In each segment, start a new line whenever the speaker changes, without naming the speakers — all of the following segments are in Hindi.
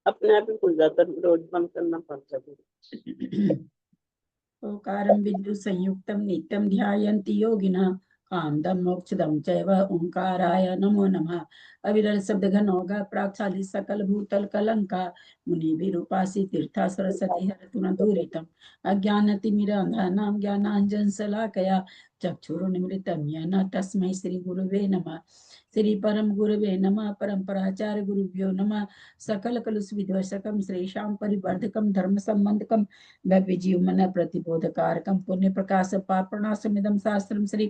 अपने आप ही खुल जाता है, रोज बंद करना पड़ता है।
ओकारं विद्युत संयुक्तं नित्यं ध्यायन्ति योगिनः कामदं मोक्षदं चैव ओंकाराय नमो नमः। अविरल शब्द घन होगा प्राक्शाली सकल भूतल कलंका मुनि विरूपासी तीर्था सरस्वती हरतु न दूरितम अज्ञानतिमिरान्धानां ज्ञानांजन शलाकया चक्षुरुन्मिलितं येन तस्मै श्री गुरुवे नमः। श्री परम गुरुवे नमः। परम्पराचार्य गुरुभ्यो नमः। सकल कलुष विध्वंसकम श्रेषां परिवर्धकम धर्म संबंधकम भव्य जीव मन प्रतिबोधकारकम पुण्य प्रकाश पापणासमिदम शास्त्रम श्री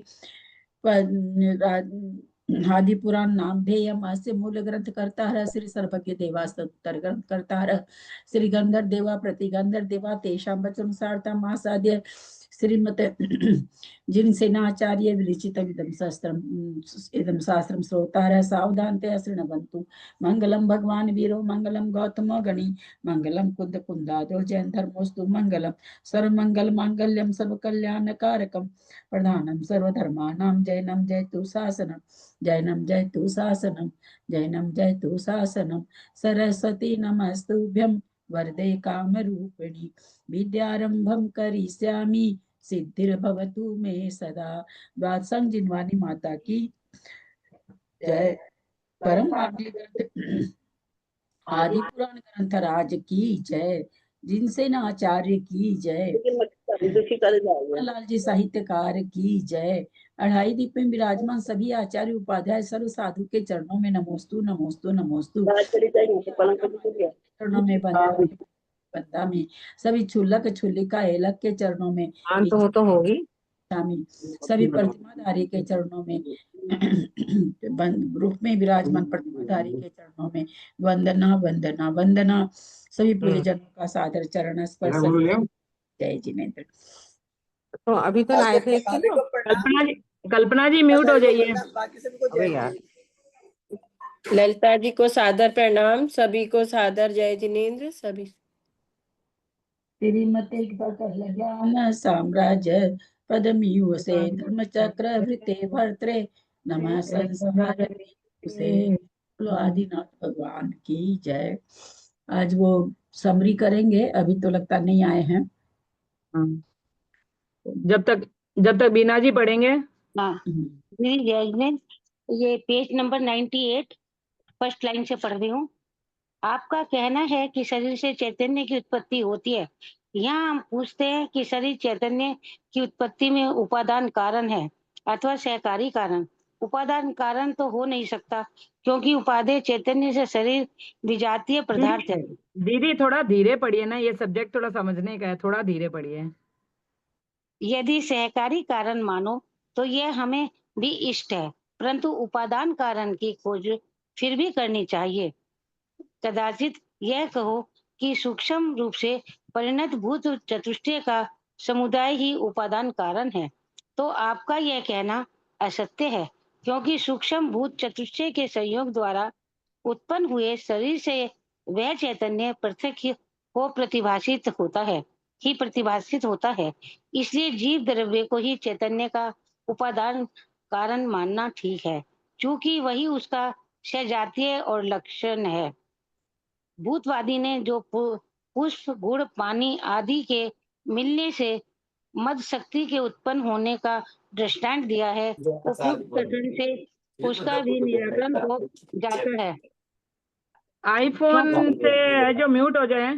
आदि पुराण नामधेयम अस्य मूल ग्रंथ करता है श्री सर्वज्ञ देवास्तर ग्रंथ करता है श्री गंधर देवा प्रतिगंधर देवा तेषां वचन सारता मासाद्य श्रीमत जिन सेनाचार्य विरचित इदम शास्त्रम श्रोतारः सावधानतया शृण्वन्तु। मंगलम भगवान वीरो मंगलम गौतमो गणी मंगलम कुंद कुंदादो जैन धर्मोस्तु मंगलम सर्वमंगल मांगल्यम सर्व कल्याण कारकम प्रधानम सर्वधर्माणां जैनम जयतु शासनम जैनम जयतु शासनम जैनम जयतु शासनम सरस्वती नमस्तुभ्यं वरदे कामरूपिणी विद्यारंभं करिष्यामि सिद्धिर्भवतु मे सदा। द्वादशं जिनवानी माता की जय। परम आद्य ग्रंथ आदि पुराण ग्रंथ राज की जय। जिनसे न आचार्य की जय।
लेकिन मैं दूसरी कल जाऊंगा।
लाल जी साहित्यकार की जय। अढ़ाई दीप में विराजमान सभी आचार्य उपाध्याय सर्व साधु के चरणों में नमोस्तु नमोस्तु नमोस्तु।
रात चली जाएगी पलंग पे तो गया।
चरणों में बंदा में सभी छुल्लक छुल्लिका एलक के चरणों में
हाँ तो वो तो होगी।
स्वामी सभी प्रतिमाधारी के चरणों में रूप में विराजमान प्रतिमाधारी के चरणों में वंदना वंदना वंदना सभी पूज्यजनों का सादर चरण स्पर्श। जय जिनेन्द्र।
तो अभी तो लाए थे एक तो
कल्पना जी म्यूट हो जाइए।
अबे यार
ललिता जी को सादर प्रणाम। सभी को सादर जय जिनेन्द्र। सभी
श्रीमते ज्ञान साम्राज्य पदमीव से धर्म चक्र वृत्ते भर्त्रे नमः संसार से। आदिनाथ भगवान की जय। आज वो समरी करेंगे, अभी तो लगता नहीं आए हैं।
जब तक बीना जी पढ़ेंगे।
हाँ जी, ये पेज नंबर 98 फर्स्ट लाइन से पढ़ रही हूँ। आपका कहना है कि शरीर से चैतन्य की उत्पत्ति होती है। यहाँ हम पूछते हैं कि शरीर चैतन्य की उत्पत्ति में उपादान कारण है अथवा सहकारी कारण। उपादान कारण तो हो नहीं सकता, क्योंकि उपादेय चैतन्य से शरीर विजातीय पदार्थ है।
दीदी थोड़ा धीरे पढ़िए ना, ये सब्जेक्ट थोड़ा समझने का है, थोड़ा धीरे पढ़िए।
यदि सहकारी कारण मानो तो यह हमें भी इष्ट है, परंतु उपादान कारण की खोज फिर भी करनी चाहिए। कदाचित यह कहो कि सूक्ष्म रूप से परिणत भूत चतुष्टय का समुदाय ही उपादान कारण है, तो आपका यह कहना असत्य है, क्योंकि सूक्ष्म भूत चतुष्टय के संयोग द्वारा उत्पन्न हुए शरीर से वह चैतन्य पृथक हो प्रतिभाषित होता है। इसलिए जीव द्रव्य को ही चैतन्य का उपादान कारण मानना ठीक है, चूंकि वही उसका सजातीय और लक्षण है। भूतवादी ने जो पुष्प गुड़ पानी आदि के मिलने से मद शक्ति के उत्पन्न होने का दृष्टांत दिया है, उपयुक्त कथन से उसका भी निराकरण हो जाता है।
आईफोन से जो म्यूट हो जाए।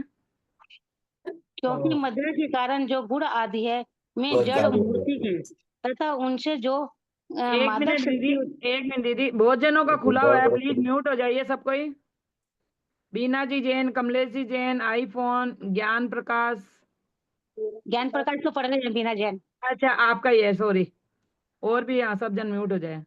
क्योंकि मदिरा के कारण जो गुड़ आदि है में जड़ मूर्ति है तथा उनसे जो मादक शक्ति।
एक मिनट दीदी, बहुत जनों का खुला हुआ है, प्लीज म्यूट हो जाइए सब कोई। बीना जी जैन, कमलेश जी जैन, आईफोन, ज्ञान प्रकाश
तो पढ़ रहे हैं बीना जैन।
अच्छा आपका ही है, सॉरी। और भी यहाँ सब जन म्यूट हो जाए।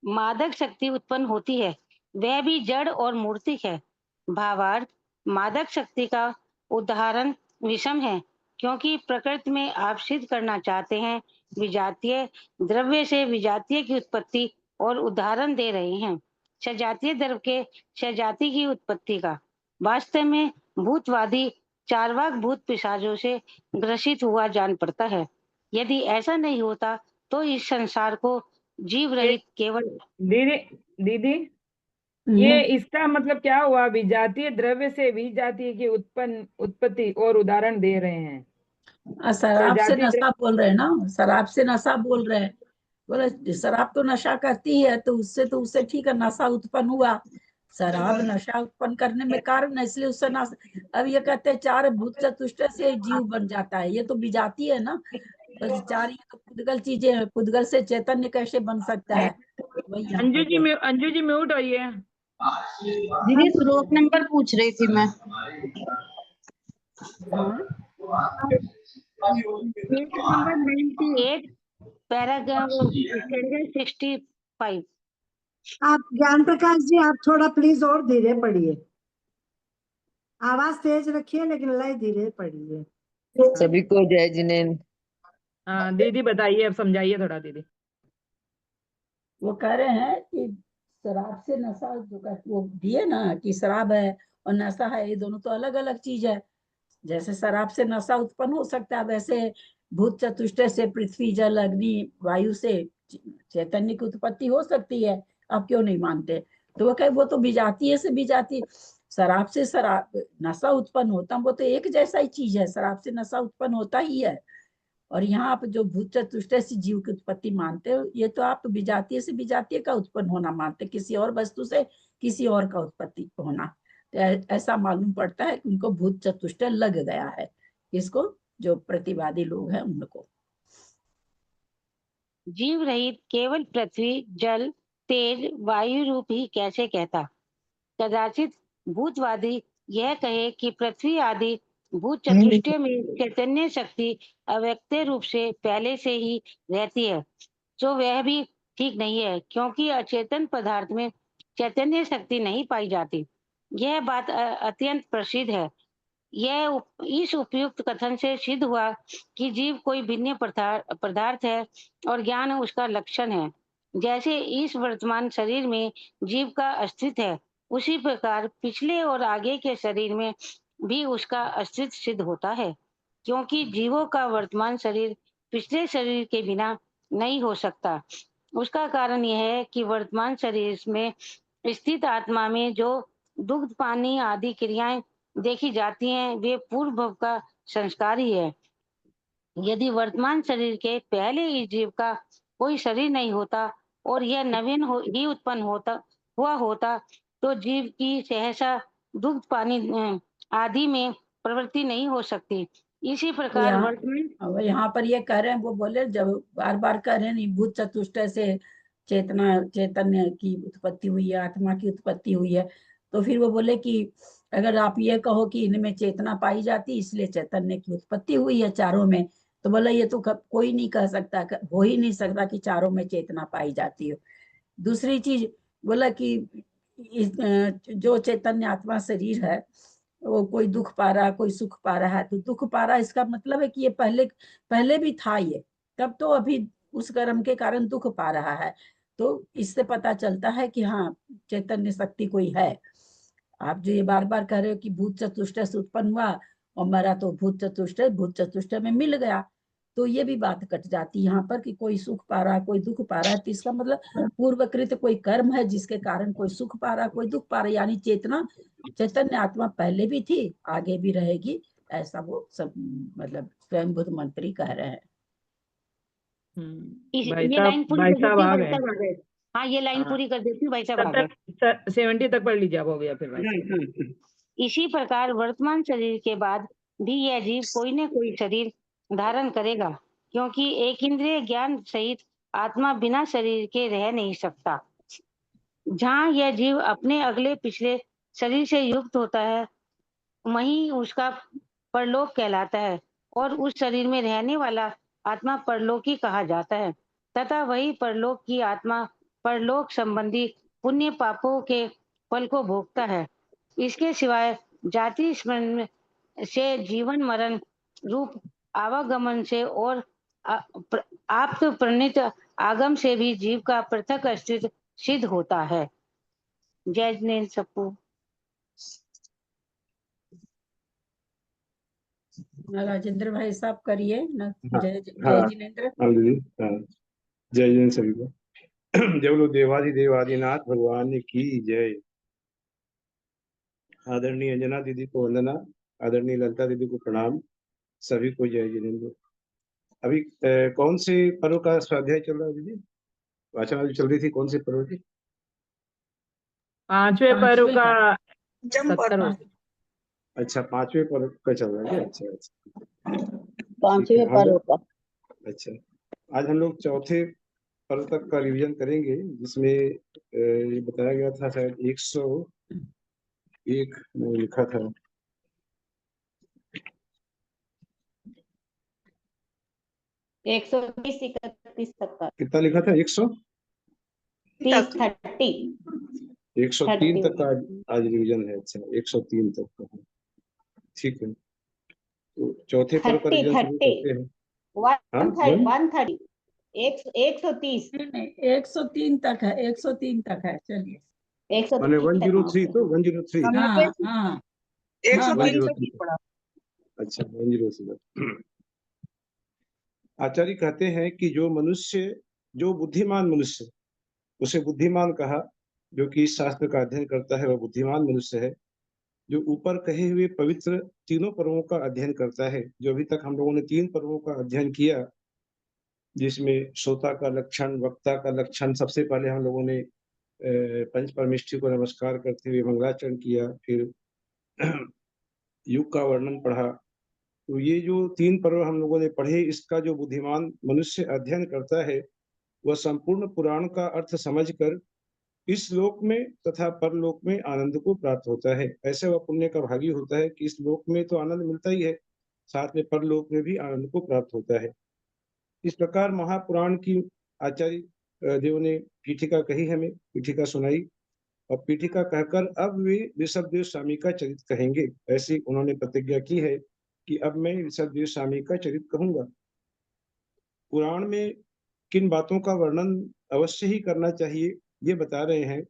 मादक शक्ति उत्पन्न होती है, वह भी जड़ और मूर्तिक है। भावार्थ, मादक शक्ति का उदाहरण विषम है, क्योंकि प्रकृति में आप सिद्ध करना चाहते हैं विजातीय द्रव्य से विजातीय की उत्पत्ति और उदाहरण दे रहे हैं सजातीय द्रव्य के सजाति की उत्पत्ति का। वास्तव में भूतवादी चारवाक भूत पिशाचों से ग्रसित हुआ जान पड़ता है। यदि ऐसा नहीं होता तो इस संसार को जीव रहित केवल
दीदी ये इसका मतलब क्या हुआ? विजातीय द्रव्य से विजातीय की उत्पत्ति और उदाहरण दे रहे हैं।
शराब से
सजातीय
नशा बोल रहे हैं ना, शराब से नशा बोल रहे हैं। बोले शराब तो नशा करती है, तो उससे ठीक है, नशा उत्पन्न हुआ। शराब नशा उत्पन्न करने में कारण है, इसलिए उससे नशा। अब ये कहते हैं चार भूत चतुष्ट से जीव बन जाता है, ये तो विजातीय है ना। तो चार ये तो पुद्गल चीजें हैं, पुद्गल से चैतन्य कैसे बन सकता है? वही यहाँ पर बोल।
अंजू जी म्यूट होइए।
दीदी श्लोक नंबर पूछ रही थी मैं।
हाँ,
पेज नंबर 98 पैराग्राफ 65।
आप ज्ञान प्रकाश जी, आप थोड़ा प्लीज और धीरे पढ़िए। आवाज तेज रखिए लेकिन लय धीरे पढ़िए।
सभी को जय जिनेन्द्र।
हाँ दीदी बताइए, अब समझाइए थोड़ा दीदी।
वो कह रहे हैं कि शराब से नशा जो वो दिए ना, कि शराब है और नशा है, ये दोनों तो अलग अलग चीज है। जैसे शराब से नशा उत्पन्न हो सकता है, वैसे भूत चतुष्टय से, पृथ्वी जल अग्नि वायु से चैतन्य की उत्पत्ति हो सकती है। आप क्यों नहीं मानते? तो वो कहे वो तो विजातीय से विजातीय, शराब से शराब नशा उत्पन्न होता, वो तो एक जैसा ही चीज है, शराब से नशा उत्पन्न होता ही है। और यहाँ आप जो भूत चतुष्टय से जीव की उत्पत्ति मानते हो, ये तो आप विजातीय से विजातीय का उत्पन्न होना मानते, किसी और वस्तु से किसी और का उत्पत्ति होना। तो ऐसा मालूम पड़ता है कि उनको भूत चतुष्टय लग गया है, इसको जो प्रतिवादी लोग हैं उनको।
जीव रहित केवल पृथ्वी जल तेज वायु रूप ही कैसे कहता? कदाचित भूतवादी यह कहे कि पृथ्वी आदि भूत चतुष्टय में चैतन्य शक्ति अव्यक्त रूप से पहले से ही रहती है, जो वह भी ठीक नहीं है, क्योंकि अचेतन पदार्थ में चैतन्य शक्ति नहीं पाई जाती। यह बात अत्यंत प्रसिद्ध है। इस उपयुक्त कथन से सिद्ध हुआ कि जीव कोई भिन्न पदार्थ है और ज्ञान उसका लक्षण है। जैसे इस वर्तमान शरीर में जीव का अस्तित्व है, उसी प्रकार पिछले और आगे के शरीर में भी उसका अस्तित्व सिद्ध होता है, क्योंकि जीवों का वर्तमान शरीर पिछले शरीर के बिना नहीं हो सकता। उसका कारण यह है कि वर्तमान शरीर में स्थित आत्मा में जो दुग्ध पानी आदि क्रियाएं देखी जाती हैं, वे पूर्व भव का संस्कार ही है। यदि वर्तमान शरीर के पहले इस जीव का कोई शरीर नहीं होता और यह नवीन ही उत्पन्न होता, तो जीव की सहसा दुग्ध पानी आदि में प्रवृत्ति नहीं हो सकती। इसी प्रकार वर्तमान
यहाँ पर ये कह रहे हैं, वो बोले जब बार बार कह रहे हैं भूत चतुष्टय से चैतन्य की उत्पत्ति हुई है, आत्मा की उत्पत्ति हुई है, तो फिर वो बोले कि अगर आप ये कहो कि इनमें चेतना पाई जाती इसलिए चैतन्य की उत्पत्ति हुई है चारों में, तो बोला ये तो कोई नहीं कह सकता, हो ही नहीं सकता कि चारों में चेतना पाई जाती हो। दूसरी चीज बोला कि जो चैतन्य आत्मा शरीर है, वो कोई दुख पा रहा है, कोई सुख पा रहा है, तो दुख पा रहा है इसका मतलब है कि ये पहले भी था ये, तब तो अभी उस कर्म के कारण दुख पा रहा है। तो इससे पता चलता है कि हाँ चैतन्य शक्ति कोई है। आप जो ये बार बार कह रहे हो कि भूत चतुष्टय से उत्पन्न हुआ और मरा, तो भूत चतुष्टय में मिल गया, तो ये भी बात कट जाती है यहाँ पर कि कोई सुख पा रहा है, कोई दुख पा रहा है, तो इसका मतलब पूर्वकृत कोई कर्म है जिसके कारण कोई सुख पा रहा है, कोई दुख पा रहा है, यानी चैतन्य आत्मा पहले भी थी, आगे भी रहेगी, ऐसा वो सब मतलब स्वयं बुद्ध मंत्री कह रहे हैं।
ये लाइन पूरी कर देती
आ
हूँ,
गए।
हाँ ये लाइन पूरी कर देती हूँ, भाई साहब आ गए।
70 तक पढ़ लीजिए, अब हो गया फिर भाई।
इसी प्रकार वर्तमान शरीर के बाद भी यह जीव कोई न कोई शरीर धारण करेगा, क्योंकि एक इंद्रिय ज्ञान सहित आत्मा बिना शरीर के रह नहीं सकता। जहाँ यह जीव अपने अगले पिछले शरीर से युक्त होता है, वहीं उसका परलोक कहलाता है, और उस शरीर में रहने वाला आत्मा परलोकी कहा जाता है, तथा वही परलोक की आत्मा परलोक संबंधी पुण्य पापों के फल को भोगता है। इसके सिवाय जाति स्मरण से, जीवन मरण रूप आवागमन से और आप्त प्रणीत आगम से भी जीव का पृथक अस्तित्व सिद्ध होता है। जय जिनेन्द्र सबको।
राजेंद्र भाई साहब करिए ना। जय जिनेन्द्र।
जय जिनेन्द्र सभी को। जय बोलो देवाधिदेव आदिनाथ भगवान की जय। आदरणीय अंजना दीदी को वंदना, आदरणीय ललिता दीदी को प्रणाम, सभी को जय जिनेंद्र। अभी कौन से पर्व का स्वाध्याय चल रहा है दीदी? वाचन अभी चल रही थी, कौन से पर्व की?
पांचवें पर्व का
70
अच्छा, 5वें पर्व का चल रहा है क्या? अच्छा अच्छा,
5वें पर्व का।
अच्छा, आज हम लोग चौथे पर्व तक का रिवीजन करेंगे, जिसमें ये बताया गया था शायद 101 में लिखा था।
130 31 तक का
कितना लिखा था?
30
103 तक का आज रिवीजन है। अच्छा, 103 तक का है, ठीक है। तो चौथे पर्व का रिवीजन शुरू करते हैं।
130 130
नहीं, 103 तक है, 103 तक है। चलिए,
130
मैंने 103 तो 103।
हाँ हाँ
103
हाँ,
तक ही पढ़ा।
अच्छा, 103। आचार्य कहते हैं कि जो बुद्धिमान मनुष्य, उसे बुद्धिमान कहा, जो कि इस शास्त्र का अध्ययन करता है वह बुद्धिमान मनुष्य है। जो ऊपर कहे हुए पवित्र तीनों पर्वों का अध्ययन करता है, जो अभी तक हम लोगों ने 3 पर्वों का अध्ययन किया, जिसमें श्रोता का लक्षण, वक्ता का लक्षण, सबसे पहले हम लोगों ने पंच परमेष्ठी को नमस्कार करते हुए मंगलाचरण किया, फिर युग का वर्णन पढ़ा। तो ये जो 3 पर्व हम लोगों ने पढ़े, इसका जो बुद्धिमान मनुष्य अध्ययन करता है, वह संपूर्ण पुराण का अर्थ समझकर इस लोक में तथा परलोक में आनंद को प्राप्त होता है। ऐसे वह पुण्य का भागी होता है कि इस लोक में तो आनंद मिलता ही है, साथ में परलोक में भी आनंद को प्राप्त होता है। इस प्रकार महापुराण की आचार्य देव ने पीठिका कही, हमें पीठिका सुनाई, और पीठिका कहकर अब वे ऋषभदेव स्वामी का चरित्र कहेंगे। ऐसी उन्होंने प्रतिज्ञा की है कि अब मैं ऋषभदेव स्वामी का चरित्र कहूंगा। पुराण में किन बातों का वर्णन अवश्य ही करना चाहिए, ये बता रहे हैं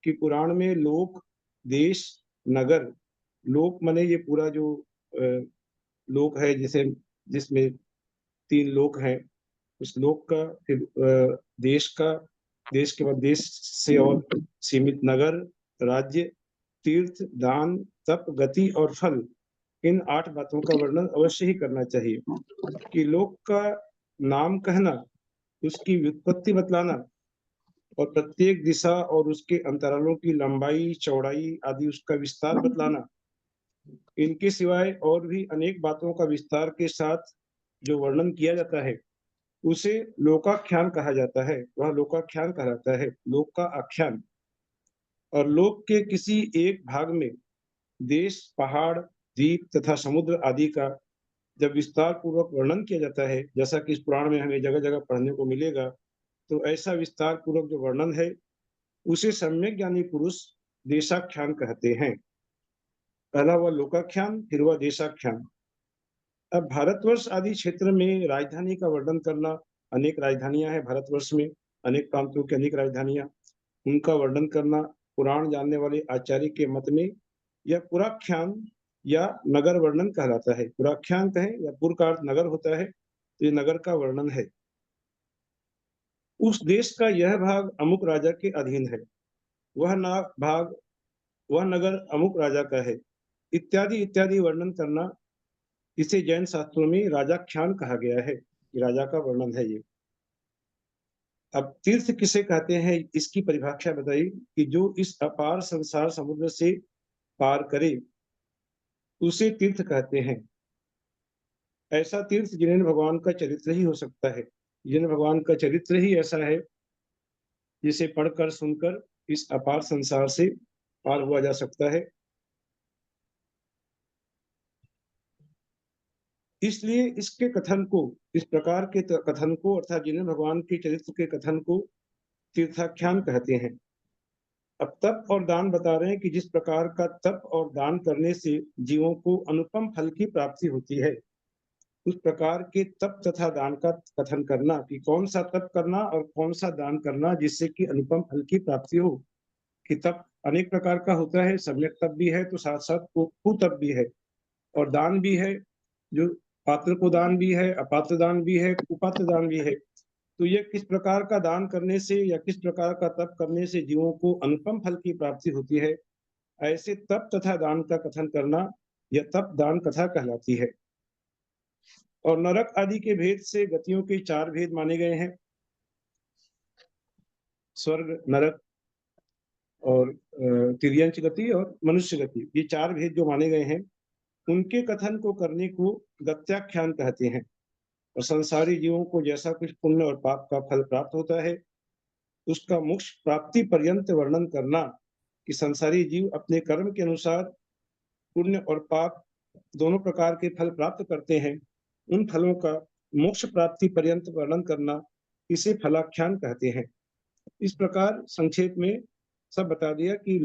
कि पुराण में लोक, देश, नगर, लोक माने ये पूरा जो लोक है, जिसमें 3 लोक हैं, उस लोक का, फिर देश का, देश के बाद देश से और सीमित नगर, राज्य, तीर्थ, दान, तप, गति और फल, इन 8 बातों का वर्णन अवश्य ही करना चाहिए। कि लोक का नाम कहना, उसकी व्युत्पत्ति बतलाना, और प्रत्येक दिशा और उसके अंतरालों की लंबाई, चौड़ाई आदि उसका विस्तार बतलाना। इनके सिवाय और भी अनेक बातों का विस्तार के साथ जो वर्णन किया जाता है, उसे लोकाख्यान कहा जाता है। वह लोकाख्यान कहलाता है, लोक का आख्यान। और लोक के किसी एक भाग में देश, पहाड़, द्वीप तथा समुद्र आदि का जब विस्तार पूर्वक वर्णन किया जाता है, जैसा कि इस पुराण में हमें जगह जगह पढ़ने को मिलेगा, तो ऐसा विस्तार पूर्वक जो वर्णन है, उसे सम्यक ज्ञानी पुरुष देशाख्यान कहते हैं। पहला हुआ लोकाख्यान, फिर हुआ देशाख्यान। अब भारतवर्ष आदि क्षेत्र में राजधानी का वर्णन करना, अनेक राजधानियां हैं भारतवर्ष में, अनेक प्रांतों की अनेक राजधानियां, उनका वर्णन करना पुराण जानने वाले आचार्य के मत में यह पुराख्यान या नगर वर्णन कहलाता है। पुराख्यान कहें या पुर का अर्थ नगर होता है, तो ये नगर का वर्णन है। उस देश का यह भाग अमुक राजा के अधीन है, वह नगर अमुक राजा का है, इत्यादि इत्यादि वर्णन करना, इसे जैन शास्त्रों में राजाख्यान कहा गया है, कि राजा का वर्णन है ये। अब तीर्थ किसे कहते हैं, इसकी परिभाषा बताई कि जो इस अपार संसार समुद्र से पार करे, उसे तीर्थ कहते हैं। ऐसा तीर्थ जिनेंद्र भगवान का चरित्र ही हो सकता है। जिनेंद्र भगवान का चरित्र ही ऐसा है जिसे पढ़कर सुनकर इस अपार संसार से पार हुआ जा सकता है। इसलिए इसके कथन को, इस प्रकार के कथन को, अर्थात जिनेंद्र भगवान के चरित्र के कथन को तीर्थाख्यान कहते हैं। अब तप और दान बता रहे हैं कि जिस प्रकार का तप और दान करने से जीवों को अनुपम फल की प्राप्ति होती है, उस प्रकार के तप तथा दान का कथन करना, कि कौन सा तप करना और कौन सा दान करना जिससे कि अनुपम फल की प्राप्ति हो। कि तप अनेक प्रकार का होता है, सम्यक तप भी है, तो साथ साथ कुतप भी है, और दान भी है, जो पात्र को दान भी है, अपात्र दान भी है, कुपात्र दान भी है। तो ये किस प्रकार का दान करने से या किस प्रकार का तप करने से जीवों को अनुपम फल की प्राप्ति होती है, ऐसे तप तथा दान का कथन करना यह तप दान कथा कहलाती है। और नरक आदि के भेद से गतियों के 4 भेद माने गए हैं, स्वर्ग, नरक और तिर्यंच गति और मनुष्य गति। ये 4 भेद जो माने गए हैं, उनके कथन को करने को गत्याख्यान कहते हैं। और संसारी जीवों को जैसा कुछ पुण्य और पाप का फल प्राप्त होता है, उसका मोक्ष प्राप्ति पर्यंत वर्णन करना कि संसारी जीव अपने कर्म के अनुसार पुण्य और पाप दोनों प्रकार के फल प्राप्त करते हैं, उन फलों का मोक्ष प्राप्ति पर्यंत वर्णन करना, इसे फलाख्यान कहते हैं। इस प्रकार संक्षेप में सब बता दिया कि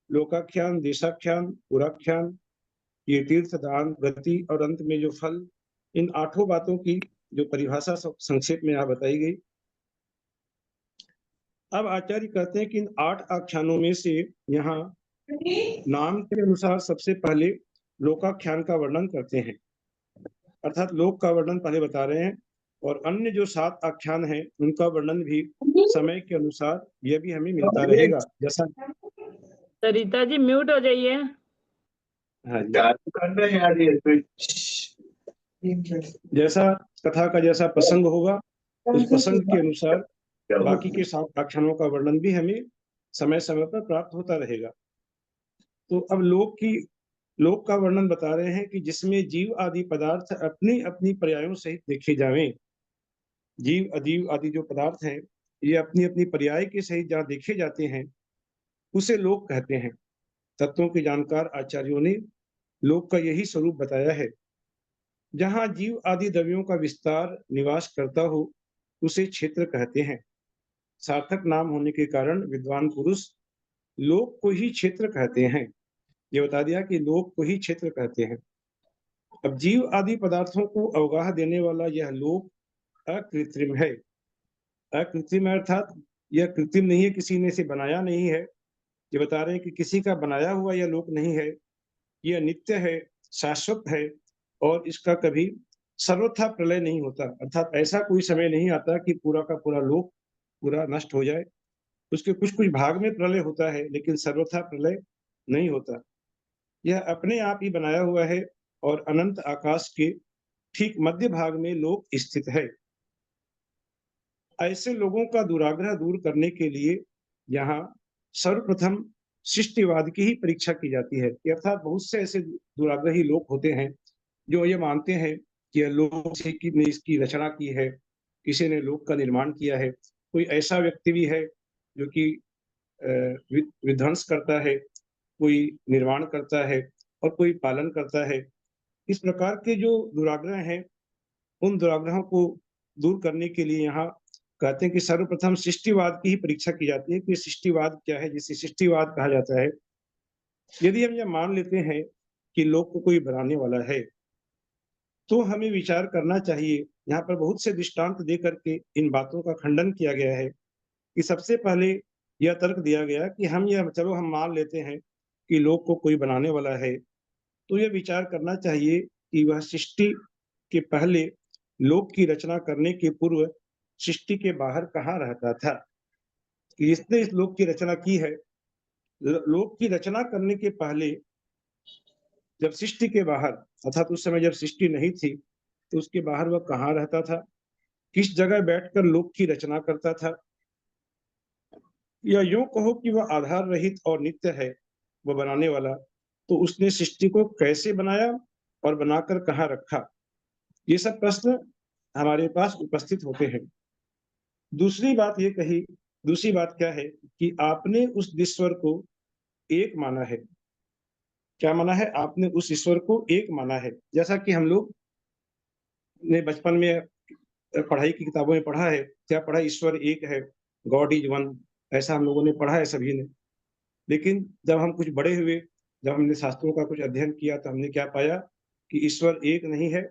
लोकाख्यान, देशाख्यान, पुराख्यान, ये तीर्थ, दान, गति और अंत में जो फल, इन 8 बातों की जो परिभाषा संक्षेप में यहाँ बताई गई। अब आचार्य कहते हैं कि इन 8 आख्यानों में से यहाँ नाम के अनुसार सबसे पहले लोकाख्यान का वर्णन करते हैं, अर्थात लोक का वर्णन पहले बता रहे हैं, और अन्य जो 7 आख्यान हैं उनका वर्णन भी समय के अनुसार यह भी हमें मिलता रहेगा। जैसा
सरिता जी म्यूट हो जाइए।
हाँ जी, जैसा कथा का जैसा प्रसंग होगा, उस प्रसंग के अनुसार बाकी के 7 आख्यानों का वर्णन भी हमें समय समय पर प्राप्त होता रहेगा। तो अब लोक का वर्णन बता रहे हैं कि जिसमें जीव आदि पदार्थ अपनी अपनी पर्यायों सहित देखे जावें। जीव अजीव आदि जो पदार्थ हैं, ये अपनी अपनी पर्याय के सहित जहाँ देखे जाते हैं, उसे लोक कहते हैं। तत्वों के जानकार आचार्यों ने लोक का यही स्वरूप बताया है। जहाँ जीव आदि द्रव्यों का विस्तार निवास करता हो, उसे क्षेत्र कहते हैं। सार्थक नाम होने के कारण विद्वान पुरुष लोक को ही क्षेत्र कहते हैं। ये बता दिया कि लोक को ही क्षेत्र कहते हैं। अब जीव आदि पदार्थों को अवगाह देने वाला यह लोक अकृत्रिम है। अकृत्रिम अर्थात यह कृत्रिम नहीं है, किसी ने इसे बनाया नहीं है। ये बता रहे हैं कि किसी का बनाया हुआ यह लोक नहीं है, यह नित्य है, शाश्वत है, और इसका कभी सर्वथा प्रलय नहीं होता। अर्थात ऐसा कोई समय नहीं आता कि पूरा का पूरा लोक पूरा नष्ट हो जाए। उसके कुछ कुछ भाग में प्रलय होता है, लेकिन सर्वथा प्रलय नहीं होता। यह अपने आप ही बनाया हुआ है और अनंत आकाश के ठीक मध्य भाग में लोक स्थित है। ऐसे लोगों का दुराग्रह दूर करने के लिए यहाँ सर्वप्रथम सृष्टिवाद की ही परीक्षा की जाती है। अर्थात बहुत से ऐसे दुराग्रही लोग होते हैं जो ये मानते हैं कि यह लोक ने इसकी रचना की है, किसी ने लोक का निर्माण किया है। कोई ऐसा व्यक्ति भी है जो कि विध्वंस करता है, कोई निर्माण करता है और कोई पालन करता है। इस प्रकार के जो दुराग्रह हैं, उन दुराग्रहों को दूर करने के लिए यहाँ कहते हैं कि सर्वप्रथम सृष्टिवाद की ही परीक्षा की जाती है कि सृष्टिवाद क्या है, जिसे सृष्टिवाद कहा जाता है। यदि हम यह मान लेते हैं कि लोक को कोई बनाने वाला है, तो हमें विचार करना चाहिए। यहाँ पर बहुत से दृष्टांत दे करके इन बातों का खंडन किया गया है कि सबसे पहले यह तर्क दिया गया कि हम मान लेते हैं कि लोक को कोई बनाने वाला है, तो यह विचार करना चाहिए कि वह सृष्टि के पहले लोक की रचना करने के पूर्व सृष्टि के बाहर कहाँ रहता था। इसने इस लोक की रचना की है। लोक की रचना करने के पहले जब सृष्टि के बाहर, अर्थात उस समय जब सृष्टि नहीं थी, तो उसके बाहर वह कहाँ रहता था, किस जगह बैठकर लोक की रचना करता था। या यूं कहो कि वह आधार रहित और नित्य है, वह बनाने वाला, तो उसने सृष्टि को कैसे बनाया और बनाकर कहाँ रखा। ये सब प्रश्न हमारे पास उपस्थित होते हैं। दूसरी बात क्या है कि आपने उस ईश्वर को एक माना है। क्या माना है? आपने उस ईश्वर को एक माना है। जैसा कि हम लोग ने बचपन में पढ़ाई की किताबों में पढ़ा है, क्या पढ़ा? ईश्वर एक है, गॉड इज वन, ऐसा हम लोगों ने पढ़ा है सभी ने। लेकिन जब हम कुछ बड़े हुए, जब हमने शास्त्रों का कुछ अध्ययन किया, तो हमने क्या पाया कि ईश्वर एक नहीं है,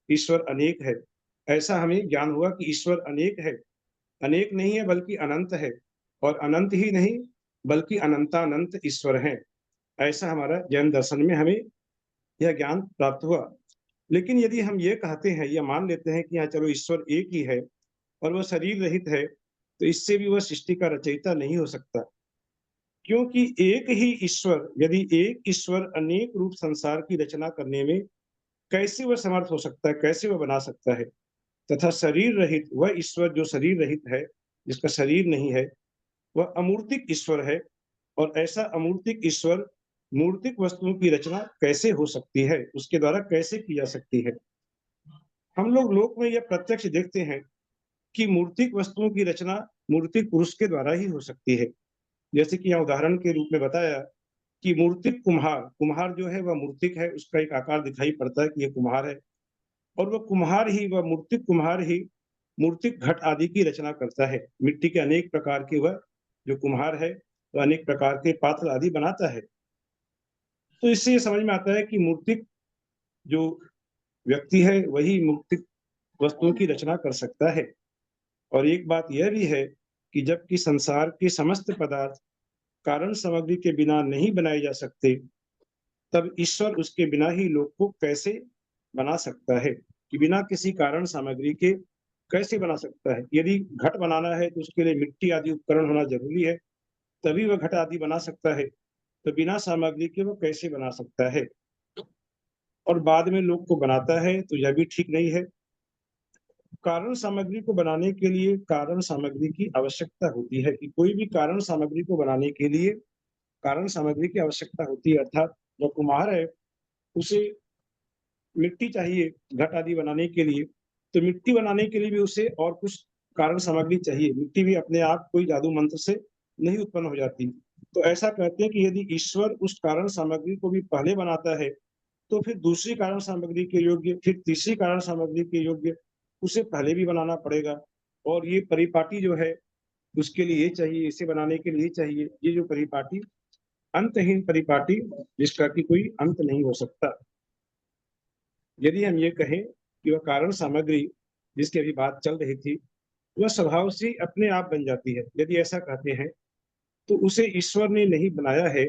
ईश्वर अनेक है। ऐसा हमें ज्ञान हुआ कि ईश्वर अनेक है, अनेक नहीं है बल्कि अनंत है, और अनंत ही नहीं बल्कि अनंतानंत ईश्वर है। ऐसा हमारा जैन दर्शन में हमें यह ज्ञान प्राप्त हुआ। लेकिन यदि हम ये कहते हैं, या मान लेते हैं कि हाँ चलो ईश्वर एक ही है और वह शरीर रहित है, तो इससे भी वह सृष्टि का रचयिता नहीं हो सकता, क्योंकि एक ही ईश्वर, यदि एक ईश्वर अनेक रूप संसार की रचना करने में कैसे वह समर्थ हो सकता है, कैसे वह बना सकता है, तथा शरीर रहित वह ईश्वर जो शरीर रहित है, जिसका शरीर नहीं है, वह अमूर्तिक ईश्वर है। और ऐसा अमूर्तिक ईश्वर मूर्तिक वस्तुओं की रचना कैसे हो सकती है, उसके द्वारा कैसे की जा सकती है। हम लोग लोक में यह प्रत्यक्ष देखते हैं कि मूर्तिक वस्तुओं की रचना मूर्तिक पुरुष के द्वारा ही हो सकती है। जैसे कि यहाँ उदाहरण के रूप में बताया कि मूर्तिक कुम्हार, कुम्हार जो है वह मूर्तिक है, उसका एक आकार दिखाई पड़ता है कि यह कुम्हार है, और वह कुम्हार ही, वह मूर्तिक कुम्हार ही मूर्तिक घट आदि की रचना करता है। मिट्टी के अनेक प्रकार के वह जो कुम्हार है वह अनेक प्रकार के पात्र आदि बनाता है। तो इससे ये समझ में आता है कि मूर्तिक जो व्यक्ति है वही मूर्तिक वस्तुओं की रचना कर सकता है। और एक बात यह भी है कि जबकि संसार के समस्त पदार्थ कारण सामग्री के बिना नहीं बनाए जा सकते, तब ईश्वर उसके बिना ही लोक को कैसे बना सकता है, कि बिना किसी कारण सामग्री के कैसे बना सकता है। यदि घट बनाना है तो उसके लिए मिट्टी आदि उपकरण होना जरूरी है, तभी वह घट आदि बना सकता है। तो बिना सामग्री के वो कैसे बना सकता है, और बाद में लोग को बनाता है, तो यह भी ठीक नहीं है। कारण सामग्री को बनाने के लिए कारण सामग्री की आवश्यकता होती है, कि कोई भी कारण सामग्री को बनाने के लिए कारण सामग्री की आवश्यकता होती है। अर्थात जो कुम्हार है उसे मिट्टी चाहिए घट आदि बनाने के लिए, तो मिट्टी बनाने के लिए भी उसे और कुछ कारण सामग्री चाहिए। मिट्टी भी अपने आप कोई जादू मंत्र से नहीं उत्पन्न हो जाती। तो ऐसा कहते हैं कि यदि ईश्वर उस कारण सामग्री को भी पहले बनाता है, तो फिर दूसरी कारण सामग्री के योग्य, फिर तीसरी कारण सामग्री के योग्य उसे पहले भी बनाना पड़ेगा। और ये परिपाटी जो है उसके लिए ये चाहिए, इसे बनाने के लिए चाहिए। ये जो परिपाटी, अंतहीन परिपाटी जिसका कि कोई अंत नहीं हो सकता। यदि हम ये कहें कि वह कारण सामग्री जिसकी अभी बात चल रही थी वह स्वभाव से अपने आप बन जाती है, यदि ऐसा कहते हैं तो उसे ईश्वर ने नहीं बनाया है,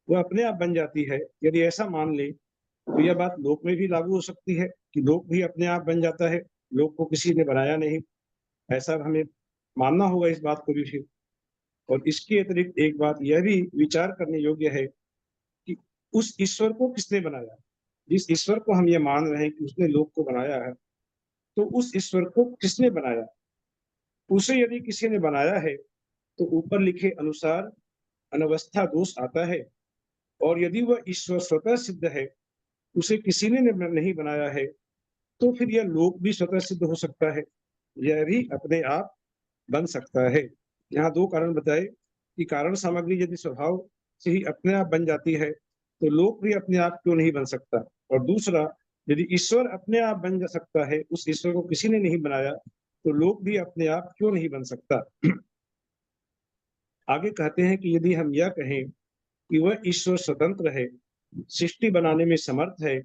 वह अपने आप बन जाती है। यदि ऐसा मान ले तो यह बात लोक में भी लागू हो सकती है कि लोक भी अपने आप बन जाता है, लोक को किसी ने बनाया नहीं। ऐसा हमें मानना होगा इस बात को भी फिर। और इसके अतिरिक्त एक बात यह भी विचार करने योग्य है कि उस ईश्वर को किसने बनाया। जिस ईश्वर को हम ये मान रहे हैं कि उसने लोक को बनाया है, तो उस ईश्वर को किसने बनाया। उसे यदि किसी ने बनाया है तो ऊपर लिखे अनुसार अनवस्था दोष आता है। और यदि वह ईश्वर स्वतः सिद्ध है, उसे किसी ने नहीं बनाया है, तो फिर यह लोक भी स्वतः सिद्ध हो सकता है, यह भी अपने आप बन सकता है। यहाँ दो कारण बताए कि कारण सामग्री यदि स्वभाव से ही अपने आप बन जाती है, तो लोक भी अपने आप क्यों नहीं बन सकता। और दूसरा, यदि ईश्वर अपने आप बन जा सकता है, उस ईश्वर को किसी ने नहीं बनाया, तो लोक भी अपने आप क्यों नहीं बन सकता। आगे कहते हैं कि यदि हम यह कहें कि वह ईश्वर स्वतंत्र है, सृष्टि बनाने में समर्थ है,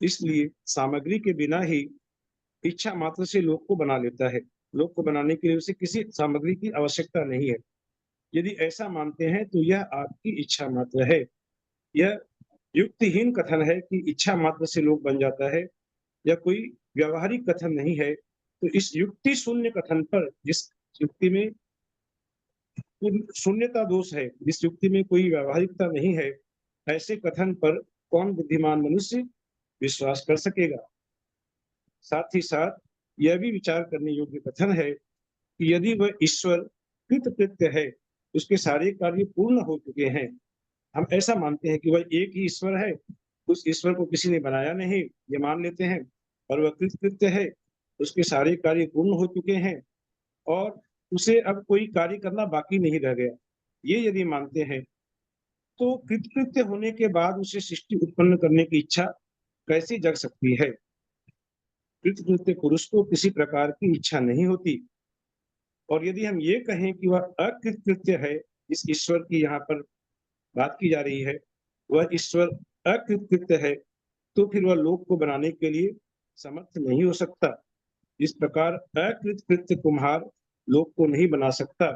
इसलिए सामग्री के बिना ही इच्छा मात्र से लोक को बना लेता है। लोक को बनाने के लिए उसे किसी सामग्री की आवश्यकता नहीं है। यदि ऐसा मानते हैं तो यह आपकी इच्छा मात्र है। यह युक्तिहीन कथन है कि इच्छा मात्र से लोक बन जाता है, यह कोई व्यावहारिक कथन नहीं है। तो इस युक्ति शून्य कथन पर, जिस युक्ति में शून्यता दोष है, जिस युक्ति में कोई व्यावहारिकता नहीं है, ऐसे कथन पर कौन बुद्धिमान मनुष्य विश्वास कर सकेगा। साथ ही साथ यह भी विचार करने योग्य कथन है कि यदि वह ईश्वर कृतकृत्य है, उसके सारे कार्य पूर्ण हो चुके हैं। हम ऐसा मानते हैं कि वह एक ही ईश्वर है, उस ईश्वर को किसी ने बनाया नहीं, ये मान लेते हैं। और वह कृतकृत्य है, उसके सारे कार्य पूर्ण हो चुके हैं और उसे अब कोई कार्य करना बाकी नहीं रह गया। ये यदि मानते हैं तो कृतकृत्य होने के बाद उसे सृष्टि उत्पन्न करने की इच्छा कैसे जग सकती है। कृतकृत्य पुरुष को किसी प्रकार की इच्छा नहीं होती। और यदि हम ये कहें कि वह अकृतकृत्य है, इस ईश्वर की यहाँ पर बात की जा रही है, वह ईश्वर अकृतकृत्य है, तो फिर वह लोक को बनाने के लिए समर्थ नहीं हो सकता। इस प्रकार अकृतकृत्य कुम्हार लोक को नहीं बना सकता।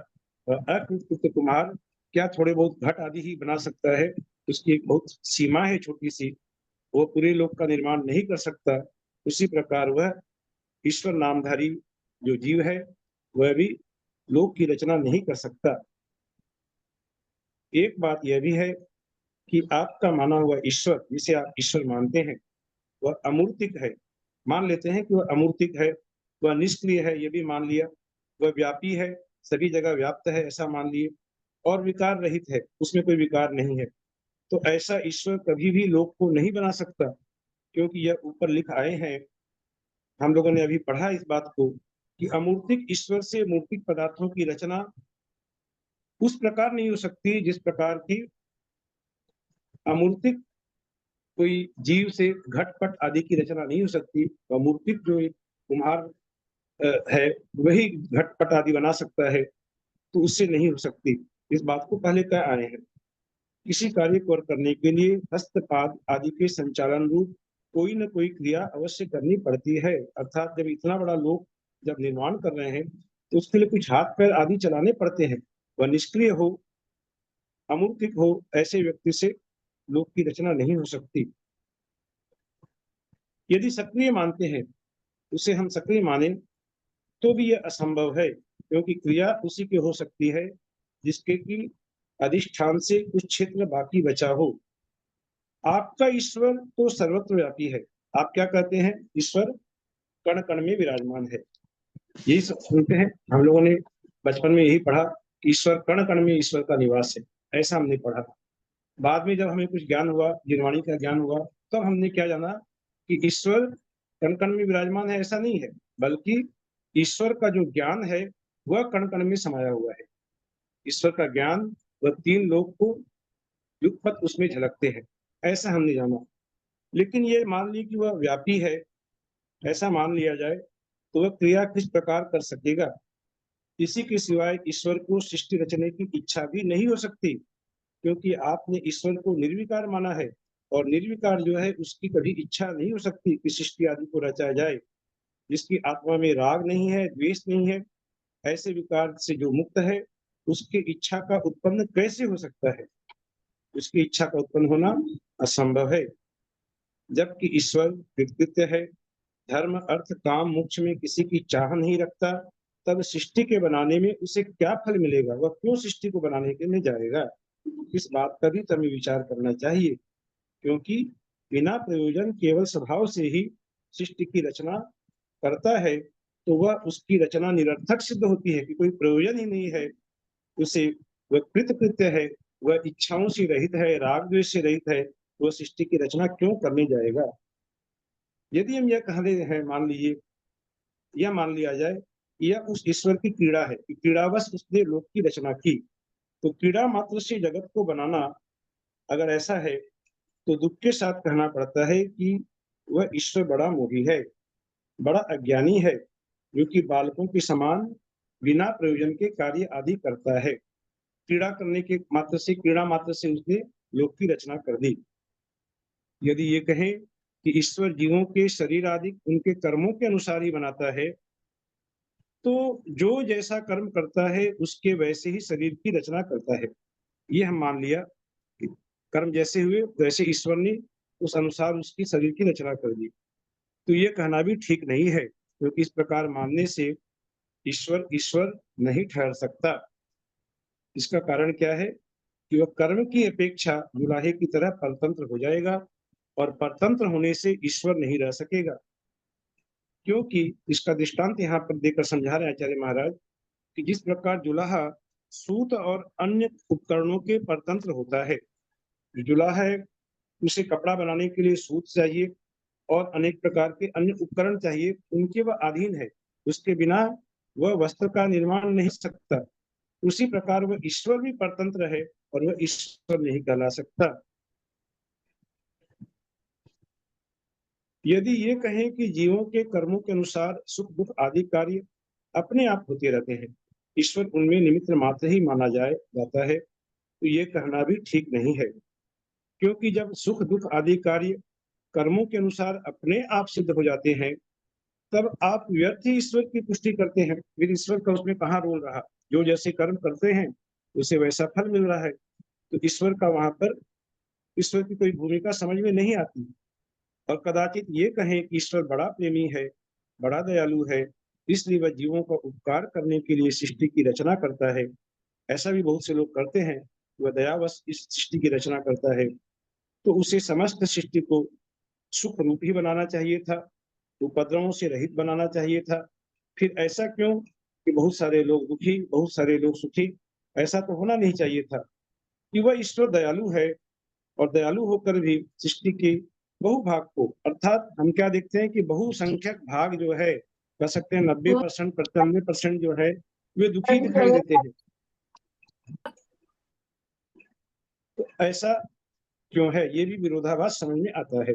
अकृतकृत्य कुम्हार क्या थोड़े बहुत घट आदि ही बना सकता है, उसकी एक बहुत सीमा है छोटी सी, वो पूरे लोक का निर्माण नहीं कर सकता। उसी प्रकार वह ईश्वर नामधारी जो जीव है वह भी लोक की रचना नहीं कर सकता। एक बात यह भी है कि आपका माना हुआ ईश्वर, जिसे आप ईश्वर मानते हैं, वह अमूर्तिक है। मान लेते हैं कि वह अमूर्तिक है, वह निष्क्रिय है, ये भी मान लिया। वह व्यापी है, सभी जगह व्याप्त है, ऐसा मान लिए। और विकार रहित है, उसमें कोई विकार नहीं है। तो ऐसा ईश्वर कभी भी लोक को नहीं बना सकता, क्योंकि यह ऊपर लिख आए हैं। हम लोगों ने अभी पढ़ा इस बात को कि अमूर्तिक ईश्वर से मूर्तिक पदार्थों की रचना उस प्रकार नहीं हो सकती जिस प्रकार की अमूर्तिक कोई जीव से घटपट आदि की रचना नहीं हो सकती। अमूर्तिक जो एक कुम्हार है, वही घटपट आदि बना सकता है, तो उससे नहीं हो सकती। इस बात को पहले कह आए हैं। किसी कार्य को करने के लिए हस्तपाद आदि के संचालन रूप कोई न कोई क्रिया अवश्य करनी पड़ती है। अर्थात जब इतना बड़ा लोक जब निर्माण कर रहे हैं, तो उसके लिए कुछ हाथ पैर आदि चलाने पड़ते हैं। वह निष्क्रिय हो, अमूर्तिक हो, ऐसे व्यक्ति से लोक की रचना नहीं हो सकती। यदि सक्रिय मानते हैं, उसे हम सक्रिय माने, तो भी यह असंभव है, क्योंकि क्रिया उसी की हो सकती है जिसके की अधिष्ठान से कुछ क्षेत्र बाकी बचा हो। आपका ईश्वर तो सर्वत्र व्यापी है। आप क्या कहते हैं? ईश्वर कण कण में विराजमान है। यही सुनते हैं हम लोगों ने, बचपन में यही पढ़ा कि ईश्वर कण कण में ईश्वर का निवास है, ऐसा हमने पढ़ा। बाद में जब हमें कुछ ज्ञान हुआ, जिनवाणी का ज्ञान हुआ, तब हमने क्या जाना कि ईश्वर कण कण में विराजमान है, ऐसा नहीं है, बल्कि ईश्वर का जो ज्ञान है वह कण कण में समाया हुआ है। ईश्वर का ज्ञान वह तीन लोक को युगपत उसमें झलकते हैं, ऐसा हमने जाना। लेकिन ये मान ली कि वह व्यापी है, ऐसा मान लिया जाए, तो वह क्रिया किस प्रकार कर सकेगा? इसी के सिवाय ईश्वर को सृष्टि रचने की इच्छा भी नहीं हो सकती, क्योंकि आपने ईश्वर को निर्विकार माना है, और निर्विकार जो है उसकी कभी इच्छा नहीं हो सकती कि सृष्टि आदि को रचा जाए। जिसकी आत्मा में राग नहीं है, द्वेष नहीं है, ऐसे विकार से जो मुक्त है, उसकी इच्छा का उत्पन्न कैसे हो सकता है? उसकी इच्छा का उत्पन्न होना असंभव है। जबकि ईश्वर व्यक्तित्व है, धर्म अर्थ काम मोक्ष में किसी की चाह नहीं रखता, तब सृष्टि के बनाने में उसे क्या फल मिलेगा? वह क्यों सृष्टि को बनाने के लिए जाएगा? इस बात का भी हमें विचार करना चाहिए, क्योंकि बिना प्रयोजन केवल स्वभाव से ही सृष्टि की रचना करता है, तो वह उसकी रचना निरर्थक सिद्ध होती है कि कोई प्रयोजन ही नहीं है उसे। वह कृतकृत्य है, वह इच्छाओं से रहित है, राग द्वेष से रहित है, वह सृष्टि की रचना क्यों करने जाएगा? यदि हम यह कह रहे हैं, मान लीजिए, यह मान लिया जाए यह उस ईश्वर की क्रीड़ा है कि क्रीड़ावश उसने लोक की रचना की, तो क्रीड़ा मात्र से जगत को बनाना अगर ऐसा है, तो दुख के साथ कहना पड़ता है कि वह ईश्वर बड़ा मोही है, बड़ा अज्ञानी है, जो कि बालकों के समान बिना प्रयोजन के कार्य आदि करता है। क्रीड़ा करने के मात्र से, क्रीड़ा मात्र से उसने लोक की रचना कर दी। यदि ये कहें कि ईश्वर जीवों के शरीर आदि उनके कर्मों के अनुसार ही बनाता है, तो जो जैसा कर्म करता है उसके वैसे ही शरीर की रचना करता है। ये हम मान लिया कि कर्म जैसे हुए वैसे ईश्वर ने उस अनुसार उसकी शरीर की रचना कर दी। तो ये कहना भी ठीक नहीं है, क्योंकि इस प्रकार मानने से ईश्वर ईश्वर नहीं ठहर सकता। इसका कारण क्या है कि वह कर्म की अपेक्षा जुलाहे की तरह परतंत्र हो जाएगा, और परतंत्र होने से ईश्वर नहीं रह सकेगा। क्योंकि इसका दृष्टांत यहाँ पर देकर समझा रहे आचार्य महाराज कि जिस प्रकार जुलाहा सूत और अन्य उपकरणों के परतंत्र होता है, जुलाहा है उसे कपड़ा बनाने के लिए सूत चाहिए और अनेक प्रकार के अन्य उपकरण चाहिए, उनके वह अधीन है, उसके बिना वह वस्त्र का निर्माण नहीं सकता। उसी प्रकार वह ईश्वर भी परतंत्र है और वह ईश्वर नहीं कहला सकता। यदि ये कहें कि जीवों के कर्मों के अनुसार सुख दुख आदि कार्य अपने आप होते रहते हैं, ईश्वर उनमें निमित्त मात्र ही माना जाता है, तो ये कहना भी ठीक नहीं है। क्योंकि जब सुख दुख आदि कार्य कर्मों के अनुसार अपने आप सिद्ध हो जाते हैं, तब आप व्यर्थ ही ईश्वर की पुष्टि करते हैं। फिर ईश्वर का उसमें कहाँ रोल रहा? जो जैसे कर्म करते हैं उसे वैसा फल मिल रहा है, तो ईश्वर का वहां पर ईश्वर की कोई भूमिका समझ में नहीं आती। और कदाचित ये कहें कि ईश्वर बड़ा प्रेमी है, बड़ा दयालु है, इसलिए वह जीवों का उपकार करने के लिए सृष्टि की रचना करता है, ऐसा भी बहुत से लोग करते हैं। वह दयावश इस सृष्टि की रचना करता है, तो उसे समस्त सृष्टि को सुख रूप ही बनाना चाहिए था, उपद्रवों से रहित बनाना चाहिए था। फिर ऐसा क्यों कि बहुत सारे लोग दुखी, बहुत सारे लोग सुखी? ऐसा तो होना नहीं चाहिए था कि वह ईश्वर दयालु है और दयालु होकर भी सृष्टि के बहुभाग को, अर्थात हम क्या देखते हैं कि बहुसंख्यक भाग जो है, कह सकते हैं 90%, 95% जो है वे दुखी दिखाई देते हैं। तो ऐसा क्यों है? ये भी विरोधाभास समझ में आता है।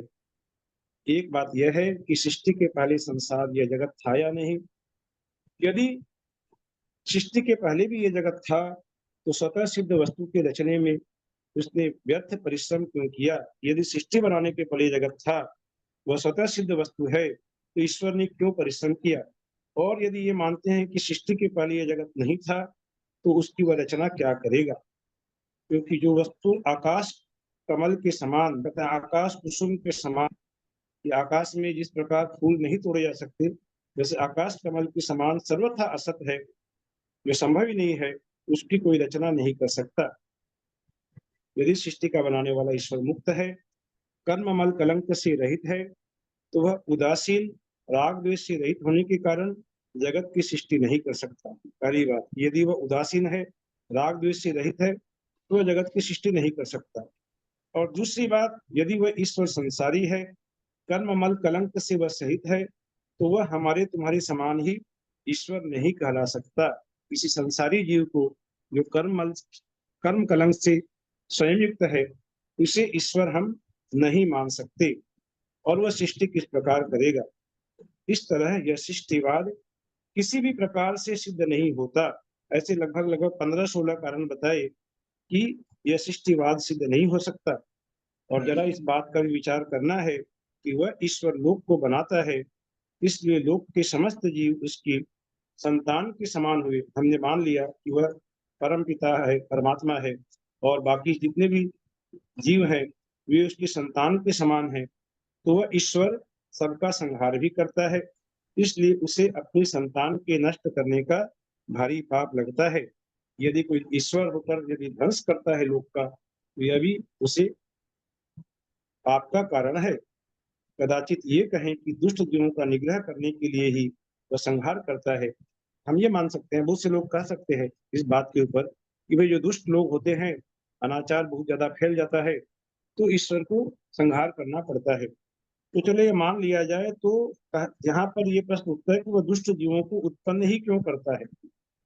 एक बात यह है कि सृष्टि के पहले संसार यह जगत था या नहीं। यदि सृष्टि के पहले भी ये जगत था तो स्वतः सिद्ध वस्तु के रचने में उसने व्यर्थ परिश्रम क्यों किया? यदि सृष्टि बनाने के पहले जगत था, वह स्वतः सिद्ध वस्तु है, तो ईश्वर ने क्यों परिश्रम किया? और यदि ये मानते हैं कि सृष्टि के पहले ये जगत नहीं था, तो उसकी वह रचना क्या करेगा? क्योंकि जो वस्तु आकाश कमल के समान, कहते हैं आकाश कुसुम के समान, कि आकाश में जिस प्रकार फूल नहीं तोड़े जा सकते, वैसे आकाश कमल के समान सर्वथा असत है, जो संभव ही नहीं है, उसकी कोई रचना नहीं कर सकता। यदि सृष्टि का बनाने वाला ईश्वर मुक्त है, कर्म मल कलंक से रहित है, तो वह उदासीन राग द्वेष से रहित होने के कारण जगत की सृष्टि नहीं कर सकता। पहली बात, यदि वह उदासीन है, राग द्वेष से रहित है, तो वह जगत की सृष्टि नहीं कर सकता। और दूसरी बात, यदि वह ईश्वर संसारी है, कर्म मल कलंक से वह सहित है, तो वह हमारे तुम्हारे समान ही ईश्वर नहीं कहला सकता। किसी संसारी जीव को जो कर्म कलंक से स्वयं युक्त है, उसे ईश्वर हम नहीं मान सकते। और वह सृष्टि किस प्रकार करेगा? इस तरह यह सृष्टिवाद किसी भी प्रकार से सिद्ध नहीं होता। ऐसे लगभग 15-16 कारण बताए कि यह सृष्टिवाद सिद्ध नहीं हो सकता। और जरा इस बात का भी विचार करना है कि वह ईश्वर लोक को बनाता है, इसलिए लोक के समस्त जीव उसकी संतान के समान हुए। हमने मान लिया कि वह परम पिता है, परमात्मा है, और बाकी जितने भी जीव हैं वे उसकी संतान के समान हैं। तो वह ईश्वर सबका संहार भी करता है, इसलिए उसे अपनी संतान के नष्ट करने का भारी पाप लगता है। यदि कोई ईश्वर होकर यदि ध्वंस करता है लोक का, तो यह भी उसे पाप का कारण है। कदाचित ये कहें कि दुष्ट जीवों का निग्रह करने के लिए ही वह संहार करता है। हम ये मान सकते हैं, बहुत से लोग कह सकते हैं इस बात के ऊपर कि भाई जो दुष्ट लोग होते हैं, अनाचार बहुत ज्यादा फैल जाता है, तो ईश्वर को संहार करना पड़ता है। तो चलो ये मान लिया जाए, तो यहाँ पर ये प्रश्न उठता है कि वह दुष्ट जीवों को उत्पन्न ही क्यों करता है?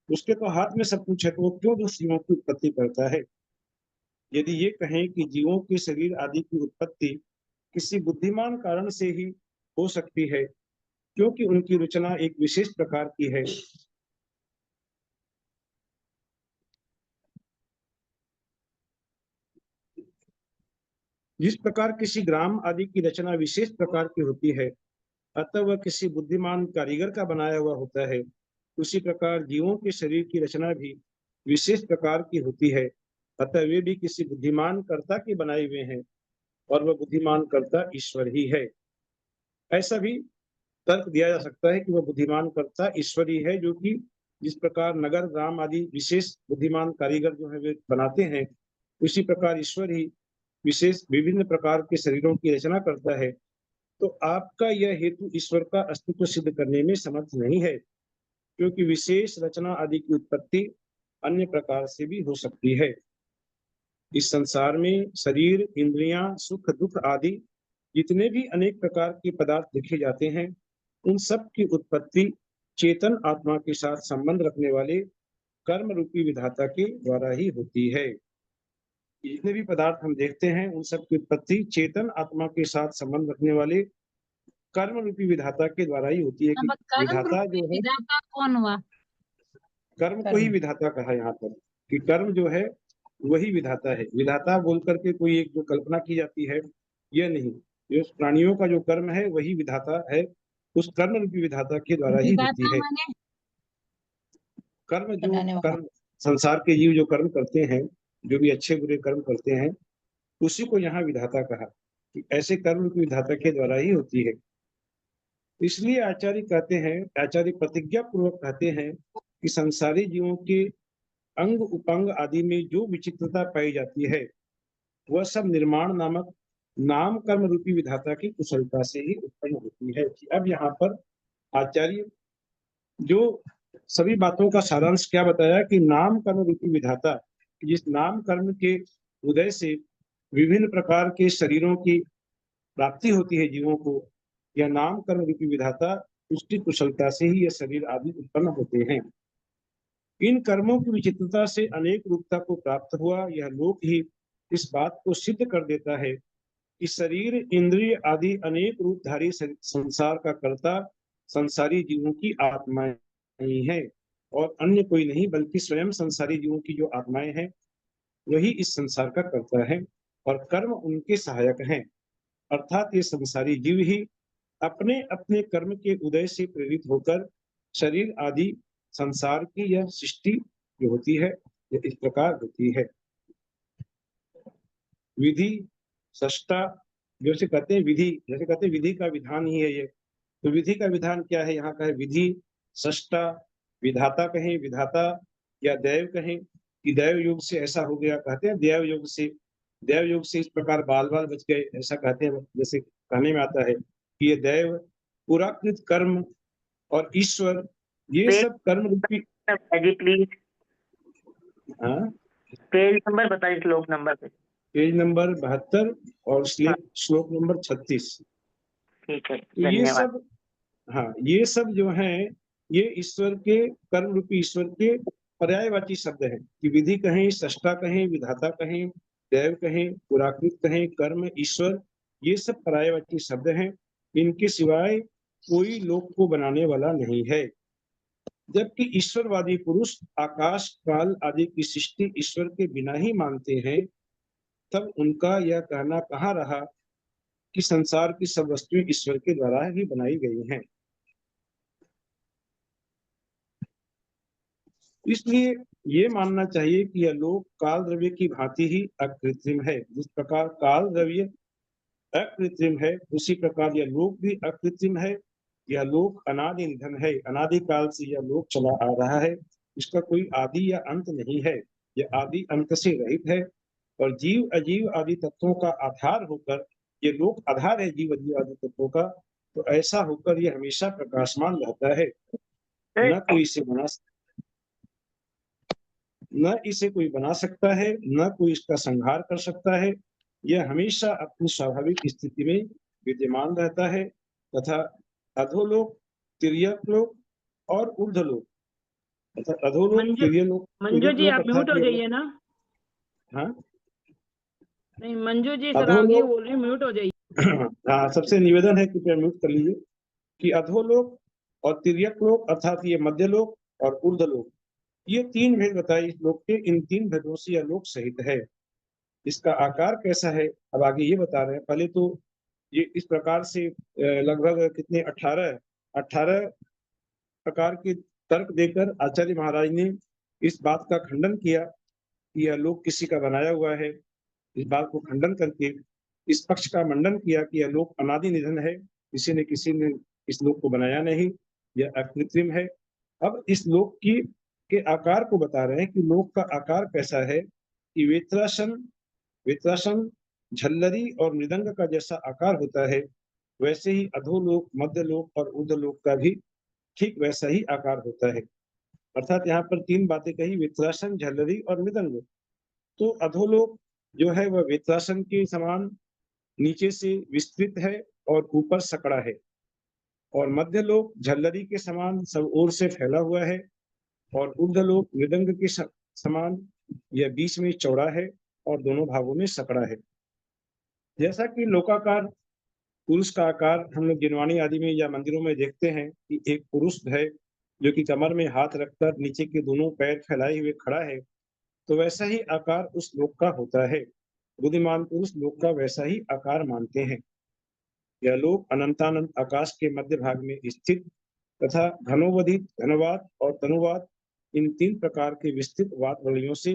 उसके तो हाथ में सब कुछ है, तो वो क्यों दुष्ट जीवों की उत्पत्ति करता है? यदि ये कहें कि जीवों के शरीर आदि की उत्पत्ति किसी बुद्धिमान कारण से ही हो सकती है, क्योंकि उनकी रचना एक विशेष प्रकार की है, जिस प्रकार किसी ग्राम आदि की रचना विशेष प्रकार की होती है, अतः वह किसी बुद्धिमान कारीगर का बनाया हुआ होता है, उसी प्रकार जीवों के शरीर की रचना भी विशेष प्रकार की होती है, अतः वे भी किसी बुद्धिमान कर्ता के बनाए हुए हैं, और वह बुद्धिमान कर्ता ईश्वर ही है। ऐसा भी तर्क दिया जा सकता है कि वह बुद्धिमान कर्ता ईश्वर ही है, जो कि जिस प्रकार नगर ग्राम आदि विशेष बुद्धिमान कारीगर जो है वे बनाते हैं, उसी प्रकार ईश्वर ही विशेष विभिन्न प्रकार के शरीरों की रचना करता है। तो आपका यह हेतु ईश्वर का अस्तित्व सिद्ध करने में समर्थ नहीं है, क्योंकि विशेष रचना आदि की उत्पत्ति अन्य प्रकार से भी हो सकती है। इस संसार में शरीर, इंद्रियां, सुख दुख आदि जितने भी अनेक प्रकार के पदार्थ देखे जाते हैं, उन सब की उत्पत्ति चेतन आत्मा के साथ संबंध रखने वाले कर्म रूपी विधाता के द्वारा ही होती है। जितने भी पदार्थ हम देखते हैं, उन सब की उत्पत्ति चेतन आत्मा के साथ संबंध रखने वाले कर्म रूपी विधाता के द्वारा ही होती है। कि विधाता जो है,
विधाता कौन हुआ?
कर्म को ही विधाता कहा यहाँ पर, कि कर्म जो है वही विधाता है। विधाता बोल करके कोई एक जो कल्पना की जाती है, यह नहीं। जो प्राणियों का जो कर्म है वही विधाता है, उस कर्म रूपी विधाता के द्वारा ही होती है। कर्म जो कर्म संसार के जीव जो कर्म करते हैं, जो भी अच्छे बुरे कर्म करते हैं, उसी को यहाँ विधाता कहा कि ऐसे कर्म की विधाता के द्वारा ही होती है। इसलिए आचार्य कहते हैं, आचार्य प्रतिज्ञा पूर्वक कहते हैं कि संसारी जीवों के अंग उपांग आदि में जो विचित्रता पाई जाती है वह सब निर्माण नामक नाम कर्म रूपी विधाता की कुशलता से ही उत्पन्न होती है। अब यहाँ पर आचार्य जो सभी बातों का सारांश क्या बताया कि नाम कर्म रूपी विधाता, जिस नाम कर्म के उदय से विभिन्न प्रकार के शरीरों की प्राप्ति होती है जीवों को, यह नाम कर्म रूपी विधाता उसकी कुशलता से ही यह शरीर आदि उत्पन्न होते हैं। इन कर्मों की विचित्रता से अनेक रूपता को प्राप्त हुआ यह लोक ही इस बात को सिद्ध कर देता है कि शरीर इंद्रिय आदि अनेक रूपधारी संसार का कर्ता संसारी जीवों की आत्माएं ही है और अन्य कोई नहीं, बल्कि स्वयं संसारी जीवों की जो आत्माएं हैं वही इस संसार का कर्ता है और कर्म उनके सहायक हैं। अर्थात ये संसारी जीव ही अपने अपने कर्म के उदय से प्रेरित होकर शरीर आदि संसार की यह सृष्टि जो होती है यह इस प्रकार होती है। विधि सष्टा, जैसे कहते हैं विधि, जैसे कहते हैं विधि का विधान ही है ये, तो विधि का विधान क्या है, यहाँ का है विधि सष्टा, विधाता कहें, विधाता या दैव कहें कि दैव योग से ऐसा हो गया, कहते हैं दैव योग से इस प्रकार बाल बाल बच गए, ऐसा कहते हैं। जैसे कहने में आता है कि ये दैव पुराकृत कर्म और ईश्वर ये सब कर्म रूपी।
प्लीज
हाँ
पेज नंबर बताइए, श्लोक नंबर पे।
पेज नंबर 72 और श्लोक नंबर 36।
ठीक है,
तो ये सब, हाँ ये सब जो है ये ईश्वर के कर्म रूपी ईश्वर के पर्यायवाची शब्द है कि विधि कहें, सष्टा कहें, विधाता कहें, दैव कहें, पुराकृत कहें, कर्म, ईश्वर, ये सब पर्यायवाची शब्द हैं। इनके सिवाय कोई लोक को बनाने वाला नहीं है। जबकि ईश्वरवादी पुरुष आकाश काल आदि की सृष्टि ईश्वर के बिना ही मानते हैं, तब उनका यह कहना कहाँ रहा कि संसार की सब वस्तुएं ईश्वर के द्वारा ही बनाई गई हैं। इसलिए ये मानना चाहिए कि यह लोक काल द्रव्य की भांति ही अकृत्रिम है। जिस प्रकार काल द्रव्य अकृत्रिम है उसी प्रकार यह लोक भी अकृत्रिम है। यह लोक अनादि निधन है, अनादि काल से यह लोक चला आ रहा है, इसका कोई आदि या अंत नहीं है, यह आदि अंत से रहित है और जीव अजीव आदि तत्वों का आधार होकर ये लोक आधार है जीव अजीव आदि तत्वों का, तो ऐसा होकर यह हमेशा प्रकाशमान रहता है। न इसे कोई बना सकता है, न कोई इसका संहार कर सकता है। यह हमेशा अपनी स्वाभाविक स्थिति में विद्यमान रहता है तथा अधोलोक, तिर्यकलोक और ऊर्ध्वलोक तथा अधोलोक, तिर्यलोक।
मंजू जी आप म्यूट हो जाइए ना।
हाँ
नहीं मंजू जी सर आगे बोल रही, म्यूट हो जाइए।
हाँ सबसे निवेदन है कि म्यूट कर लीजिए कि अधोलोक और तिर्यकलोक अर्थात ये मध्यलोक और ऊर्ध्वलोक, ये तीन भेद बताए इस लोक के। इन तीन भेदों से यह लोक सहित है। इसका आकार कैसा है अब आगे ये बता रहे हैं। पहले तो ये इस प्रकार से लगभग कितने 18 प्रकार के तर्क देकर आचार्य महाराज ने इस बात का खंडन किया कि यह लोक किसी का बनाया हुआ है। इस बात को खंडन करके इस पक्ष का मंडन किया कि यह लोक अनादि निधन है, किसी ने इस लोक को बनाया नहीं, यह अकृत्रिम है। अब इस लोक की के आकार को बता रहे हैं कि लोक का आकार कैसा है कि वेत्रासन झल्लरी और मृदंग का जैसा आकार होता है, वैसे ही अधोलोक, मध्यलोक और ऊर्ध्वलोक का भी ठीक वैसा ही आकार होता है। अर्थात यहाँ पर तीन बातें कही, वेत्रासन, झल्लरी और मृदंग। तो अधोलोक जो है वह वेत्रासन के समान नीचे से विस्तृत है और ऊपर सकड़ा है, और मध्यलोक झल्लरी के समान सब ओर से फैला हुआ है, और ऊर्ध्वलोक मृदंग के समान यह बीच में चौड़ा है और दोनों भागों में सकड़ा है। जैसा कि लोकाकार पुरुष का आकार हम लोग जिनवाणी आदि में या मंदिरों में देखते हैं कि एक पुरुष है जो कि कमर में हाथ रखकर नीचे के दोनों पैर फैलाए हुए खड़ा है, तो वैसा ही आकार उस लोक का होता है। बुद्धिमान पुरुष लोक का वैसा ही आकार मानते हैं। यह लोक अनंतानंत आकाश के मध्य भाग में स्थित तथा घनोवधित घनवात और तनुवात इन तीन प्रकार के विस्तृत वात वलयों से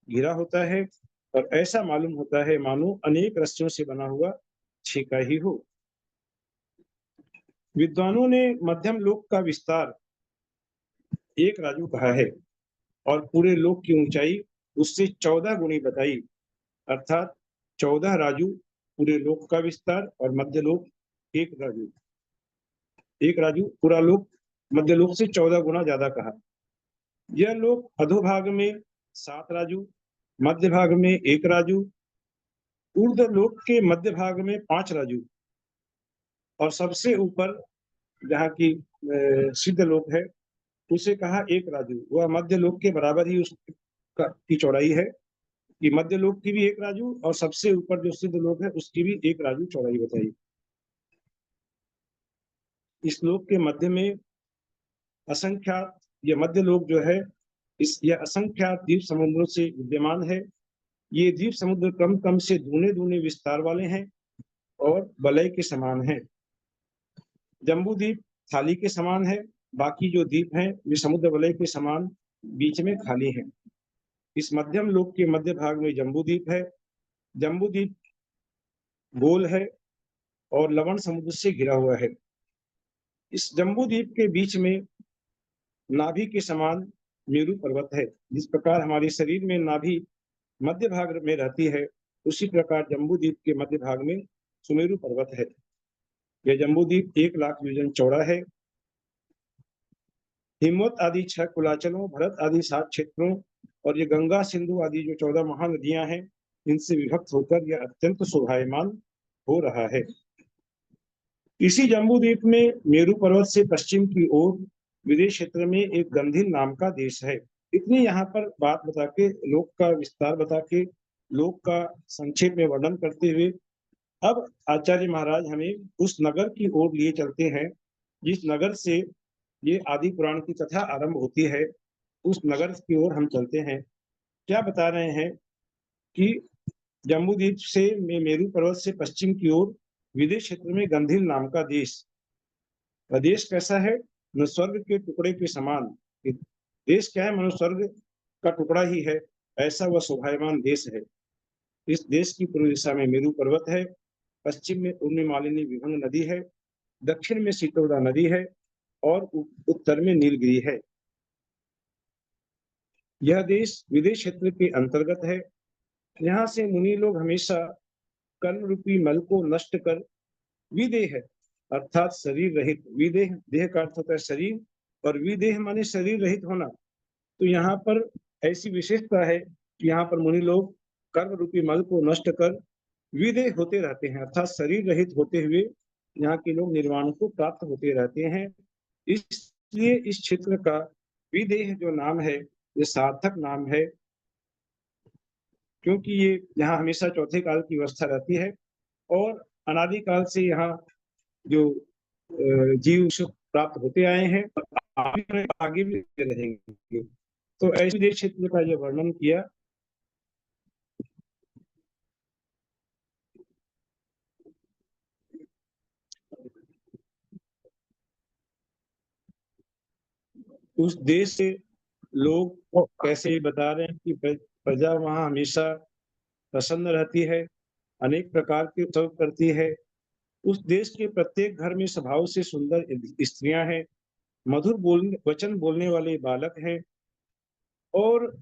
घिरा होता है, और ऐसा मालूम होता है मानो अनेक रस्सियों से बना हुआ छेका ही हो। विद्वानों ने मध्यम लोक का विस्तार एक राजू कहा है। और पूरे लोक की ऊंचाई उससे 14 गुनी बताई, अर्थात 14 राजू पूरे लोक का विस्तार और मध्य लोक एक राजू पूरा लोक मध्य लोक से 14 गुना ज्यादा कहा। यह लोक अधोभाग में 7 राजू, मध्य भाग में 1 राजू, ऊर्ध्व लोक के मध्य भाग में 5 राजू और सबसे ऊपर जहाँ की सिद्ध लोक है उसे कहा 1 राजू। वह मध्य लोक के बराबर ही की चौड़ाई है कि मध्य लोक की भी 1 राजू और सबसे ऊपर जो सिद्ध लोक है उसकी भी 1 राजू चौड़ाई बताई। इस लोक के मध्य में असंख्यात यह मध्य लोक जो है यह असंख्यात द्वीप समुद्रों से विद्यमान है। ये द्वीप समुद्र कम कम से दूने दूने विस्तार वाले हैं और वलय के समान हैं। जम्बू द्वीप थाली के समान है, बाकी जो द्वीप हैं वे समुद्र वलय के समान बीच में खाली हैं। इस मध्यम लोक के मध्य भाग में जम्बू द्वीप है। जम्बू द्वीप गोल है और लवण समुद्र से घिरा हुआ है। इस जम्बू द्वीप के बीच में नाभि के समान मेरू पर्वत है। जिस प्रकार हमारे शरीर में नाभि मध्य भाग में रहती है उसी प्रकार जम्बू द्वीप के मध्य भाग में सुमेरु पर्वत है। यह जम्बू द्वीप 1 लाख योजन चौड़ा है। हिमवत आदि 6 कुलाचलों, भरत आदि 7 क्षेत्रों और ये गंगा सिंधु आदि जो 14 महानदियां हैं इनसे विभक्त होकर यह अत्यंत शोभायमान हो रहा है। इसी जम्बू द्वीप में मेरू पर्वत से पश्चिम की ओर विदेश क्षेत्र में एक गंधील नाम का देश है। इतनी यहाँ पर बात बता के लोक का विस्तार बता के लोक का संक्षेप में वर्णन करते हुए अब आचार्य महाराज हमें उस नगर की ओर लिए चलते हैं जिस नगर से ये आदि पुराण की कथा आरंभ होती है। उस नगर की ओर हम चलते हैं। क्या बता रहे हैं कि जम्बू द्वीप से मेरू पर्वत से पश्चिम की ओर विदेश क्षेत्र में गंधील नाम का देश। देश कैसा है? स्वर्ग के टुकड़े के समान। देश क्या है? मनुष्य स्वर्ग का टुकड़ा ही है, ऐसा वह शोभायमान देश है। इस देश की पूर्व दिशा में मेरू पर्वत है, पश्चिम में उर्मी मालिनी विभंग नदी है, दक्षिण में सीतोदा नदी है और उत्तर में नीलगिरी है। यह देश विदेश क्षेत्र के अंतर्गत है। यहाँ से मुनि लोग हमेशा कर्म रूपी मल को नष्ट कर विदेह अर्थात शरीर रहित, विदेह देह का अर्थ होता है शरीर और विदेह माने शरीर रहित होना। तो यहाँ पर ऐसी विशेषता है कि यहाँ पर मुनि लोग कर्म रूपी मल को नष्ट कर विदेह होते रहते हैं, अर्थात शरीर रहित होते हुए यहाँ के लोग निर्वाण को प्राप्त होते रहते हैं। इसलिए इस क्षेत्र का विदेह जो नाम है ये सार्थक नाम है, क्योंकि ये यहाँ हमेशा चौथे काल की व्यवस्था रहती है और अनादिकाल से यहाँ जो जीव सुख प्राप्त होते आए हैं आगे भी रहेंगे। तो ऐसे देश क्षेत्र का जो वर्णन किया उस देश से लोग कैसे बता रहे हैं कि प्रजा वहां हमेशा प्रसन्न रहती है, अनेक प्रकार के उत्सव करती है। उस देश के प्रत्येक घर में स्वभाव से सुंदर स्त्रियां हैं, मधुर वचन बोलने वाले बालक हैं और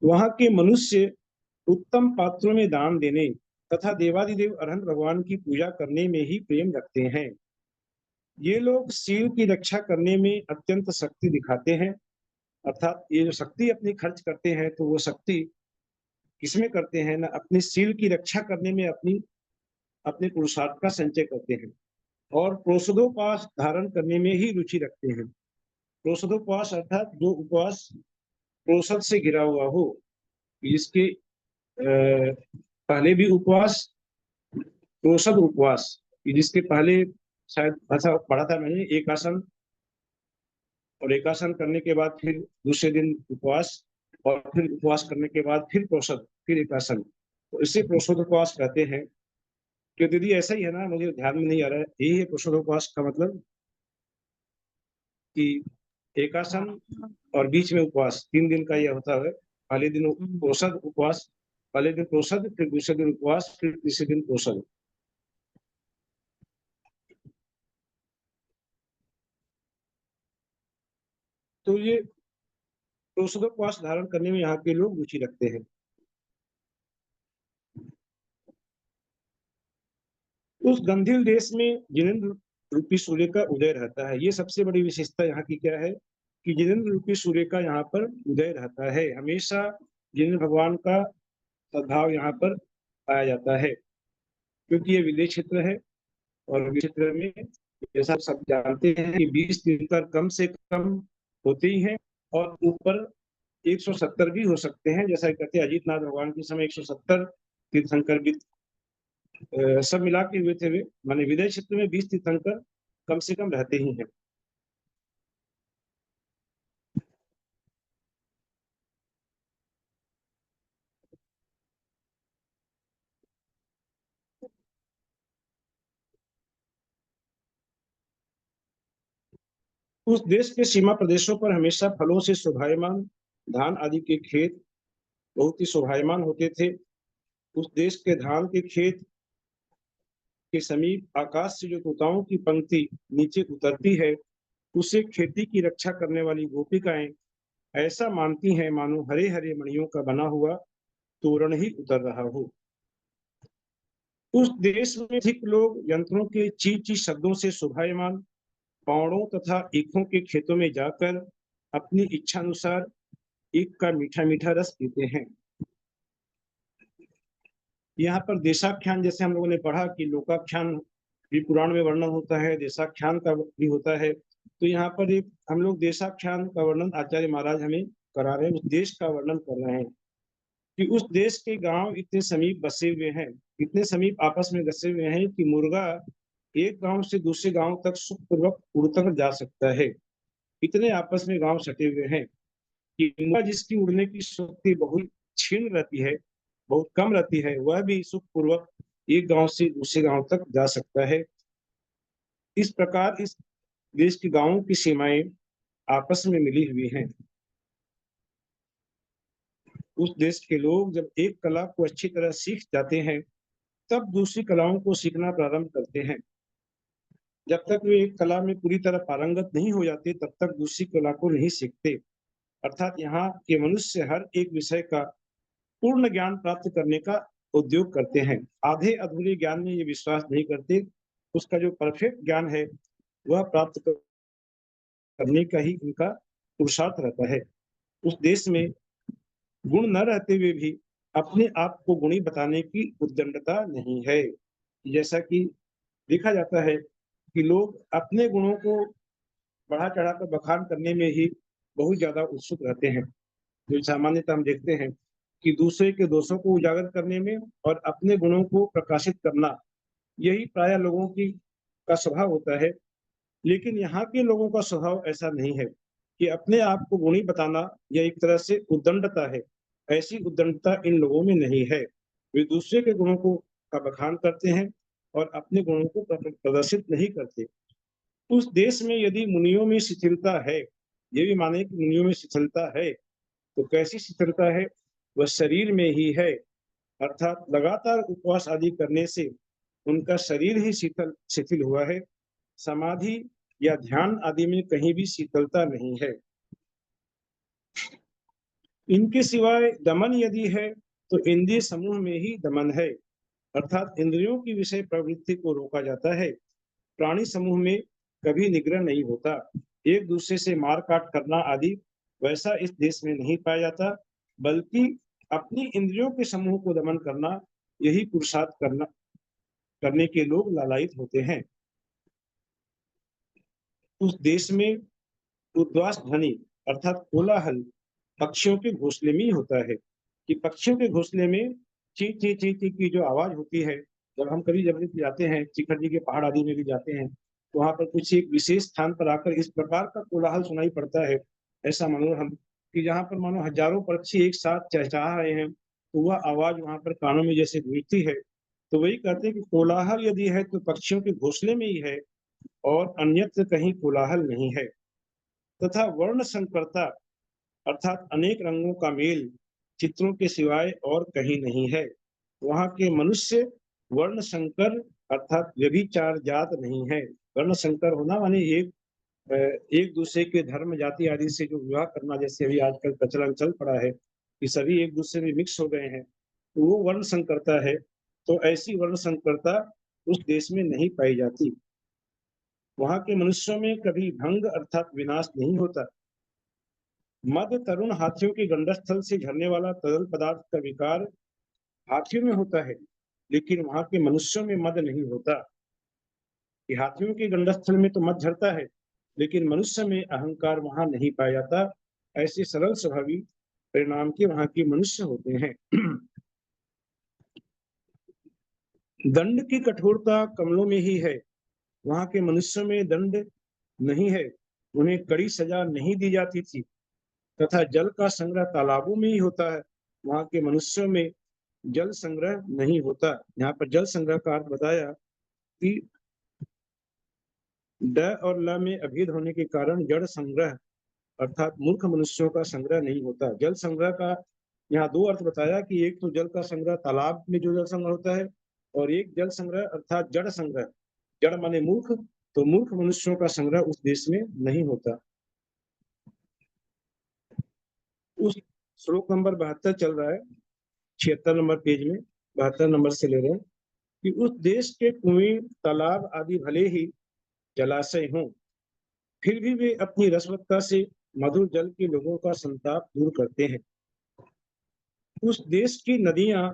वहां के मनुष्य उत्तम पात्रों में दान देने तथा देवादिदेव अरहंत भगवान की पूजा करने में ही प्रेम रखते हैं। ये लोग शील की रक्षा करने में अत्यंत शक्ति दिखाते हैं, अर्थात ये जो शक्ति अपनी खर्च करते हैं तो वो शक्ति किसमें करते हैं ना, अपनी शील की रक्षा करने में अपने पुरुषार्थ का संचय करते हैं और प्रोषदोपवास धारण करने में ही रुचि रखते हैं। प्रोषदोपवास अर्थात जो उपवास प्रोषद से घिरा हुआ हो, इसके पहले भी उपवास प्रोषद उपवास, जिसके पहले शायद ऐसा पढ़ा था मैंने, एक आसन और एक आसन करने के बाद फिर दूसरे दिन उपवास और फिर उपवास करने के बाद फिर प्रोषद फिर एक आसन, तो इसे प्रोषदोपवास कहते हैं। तो दीदी ऐसा ही है ना, मुझे ध्यान में नहीं आ रहा है, यही है प्रोषदोपवास का मतलब कि एक आसन और बीच में उपवास 3 दिन का यह होता है। पहले दिन प्रोषद उपवास, पहले दिन प्रोषद, फिर दूसरे दिन उपवास, फिर तीसरे दिन प्रोषद। तो ये औषधोपवास धारण करने में यहाँ के लोग रुचि रखते हैं। उस गंधील देश में जिनेंद्र रूपी सूर्य का उदय रहता है। ये सबसे बड़ी विशेषता यहाँ की क्या है कि जिनेंद्र रूपी सूर्य का यहाँ पर उदय रहता है। हमेशा जिनेंद्र भगवान का सद्भाव यहाँ पर पाया जाता है, क्योंकि ये विदेश क्षेत्र है और विदेश क्षेत्र में जैसा सब जानते हैं कि 20 तीर्थंकर कम से कम होते ही हैं और ऊपर 170 भी हो सकते हैं। जैसा कहते हैं अजीत नाथ भगवान के समय 170 तीर्थंकर भी सब मिला के हुए थे वे, माने विदेश क्षेत्र में 20 तीर्थंकर कम से कम रहते ही हैं। उस देश के सीमा प्रदेशों पर हमेशा फलों से शोभायमान धान आदि के खेत बहुत ही शोभायमान होते थे। उस देश के धान के खेत के समीप आकाश से जो तोताओं की पंक्ति नीचे उतरती है, उसे खेती की रक्षा करने वाली गोपिकाएं ऐसा मानती हैं मानो हरे हरे मणियों का बना हुआ तोरण ही उतर रहा हो। उस देश में अधिक लोग यंत्रों के ची ची शब्दों से शोभायमान पौड़ों तथा ईखों के खेतों में जाकर अपनी इच्छा अनुसार ईख का मीठा मीठा रस पीते हैं। यहाँ पर देशाख्यान, जैसे हम लोगों ने पढ़ा कि लोकाख्यान भी पुराण में वर्णन होता है, देशाख्यान का भी होता है, तो यहाँ पर एक हम लोग देशाख्यान का वर्णन आचार्य महाराज हमें करा रहे हैं, उस देश का वर्णन कर रहे हैं कि उस देश के गांव इतने समीप बसे हुए हैं, इतने समीप आपस में बसे हुए हैं कि मुर्गा एक गांव से दूसरे गांव तक सुखपूर्वक उड़कर जा सकता है। इतने आपस में गांव सटे हुए हैं कि मुर्गा जिसकी उड़ने की शक्ति बहुत क्षीण रहती है, बहुत कम रहती है, वह भी सुखपूर्वक एक गांव से दूसरे गांव तक जा सकता है। इस प्रकार इस देश के गांवों की सीमाएं आपस में मिली हुई हैं। उस देश के लोग जब एक कला को अच्छी तरह सीख जाते हैं, तब दूसरी कलाओं को सीखना प्रारंभ करते हैं। जब तक वे एक कला में पूरी तरह पारंगत नहीं हो जाते, तब तक दूसरी कला को नहीं सीखते। अर्थात यहाँ के मनुष्य हर एक विषय का पूर्ण ज्ञान प्राप्त करने का उद्योग करते हैं। आधे अधूरे ज्ञान में ये विश्वास नहीं करते, उसका जो परफेक्ट ज्ञान है वह प्राप्त करने का ही उनका पुरुषार्थ रहता है। उस देश में गुण न रहते हुए भी अपने आप को गुणी बताने की उद्दंडता नहीं है। जैसा कि देखा जाता है कि लोग अपने गुणों को बढ़ा चढ़ाकर बखान करने में ही बहुत ज्यादा उत्सुक रहते हैं। जो सामान्यतः हम देखते हैं कि दूसरे के दोषों को उजागर करने में और अपने गुणों को प्रकाशित करना, यही प्राय लोगों का स्वभाव होता है। लेकिन यहाँ के लोगों का स्वभाव ऐसा नहीं है कि अपने आप को गुणी बताना यह एक तरह से उद्दंडता है। ऐसी उद्दंडता इन लोगों में नहीं है। वे दूसरे के गुणों का बखान करते हैं और अपने गुणों को प्रदर्शित नहीं करते। उस देश में यदि मुनियों में शिथिलता है, ये भी माने कि मुनियों में शिथिलता है, तो कैसी शिथिलता है? वह शरीर में ही है। अर्थात लगातार उपवास आदि करने से उनका शरीर ही शिथिल हुआ है। समाधि या ध्यान आदि में कहीं भी शीतलता नहीं है। इनके सिवाय दमन यदि है तो इंद्रिय समूह में ही दमन है, अर्थात इंद्रियों की विषय प्रवृत्ति को रोका जाता है। प्राणी समूह में कभी निग्रह नहीं होता। एक दूसरे से मार काट करना आदि वैसा इस देश में नहीं पाया जाता, बल्कि अपनी इंद्रियों के समूह को दमन करना, यही पुरुषार्थ करने के लोग लालायित होते हैं। उस देश में उद्वास ध्वनि अर्थात कोलाहल पक्षियों के घोंसले में ही होता है कि पक्षियों के घोंसले में ची ची ची ची की जो आवाज होती है, जब हम कभी जब जाते हैं शिखर जी के पहाड़ आदि में भी जाते हैं, तो वहां पर कुछ एक विशेष स्थान पर आकर इस प्रकार का कोलाहल सुनाई पड़ता है, ऐसा मनोरम कि जहाँ पर मानो हजारों पक्षी एक साथ चहचहा रहे हैं, तो वह आवाज वहां पर कानों में जैसे गूंजती है। तो वही कहते हैं कि कोलाहल यदि है तो पक्षियों के घोंसले में ही है और अन्यत्र कहीं कोलाहल नहीं है। तथा वर्ण संकरता अर्थात अनेक रंगों का मेल चित्रों के सिवाय और कहीं नहीं है। वहां के मनुष्य वर्ण संकर अर्थात व्यभिचार जात नहीं है। वर्ण संकर होना माने एक एक दूसरे के धर्म जाति आदि से जो विवाह करना, जैसे अभी आजकल प्रचलन चल पड़ा है कि सभी एक दूसरे में मिक्स हो गए हैं, तो वो वर्ण संकरता है। तो ऐसी वर्ण संकरता उस देश में नहीं पाई जाती। वहां के मनुष्यों में कभी भंग अर्थात विनाश नहीं होता। मद तरुण हाथियों के गंडस्थल से झरने वाला तरल पदार्थ का विकार हाथियों में होता है, लेकिन वहां के मनुष्यों में मद नहीं होता। कि हाथियों के गंडस्थल में तो मद झरता है, लेकिन मनुष्य में अहंकार वहां नहीं पाया जाता। ऐसे सरल स्वभावी परिणाम के वहां के मनुष्य होते हैं। दंड की कठोरता कमलों में ही है, वहां के मनुष्यों में दंड नहीं है, उन्हें कड़ी सजा नहीं दी जाती थी। तथा जल का संग्रह तालाबों में ही होता है, वहां के मनुष्यों में जल संग्रह नहीं होता। यहाँ पर जल संग्रह का अर्थ बताया कि ड और ल में अभेद होने के कारण जड़ संग्रह अर्थात मूर्ख मनुष्यों का संग्रह नहीं होता। जल संग्रह का यहाँ दो अर्थ बताया कि एक तो जल का संग्रह तालाब में जो जल संग्रह होता है, और एक जल संग्रह अर्थात जड़ संग्रह। जड़ माने मूर्ख, तो मूर्ख मनुष्यों का संग्रह उस देश में नहीं होता। उस श्लोक नंबर 72 चल रहा है, 76 नंबर पेज में 72 नंबर से ले रहे हैं कि उस देश के कुएं तालाब आदि भले ही जलाशय हों, फिर भी वे अपनी रसवत्ता से मधुर जल के लोगों का संताप दूर करते हैं। उस देश की नदियां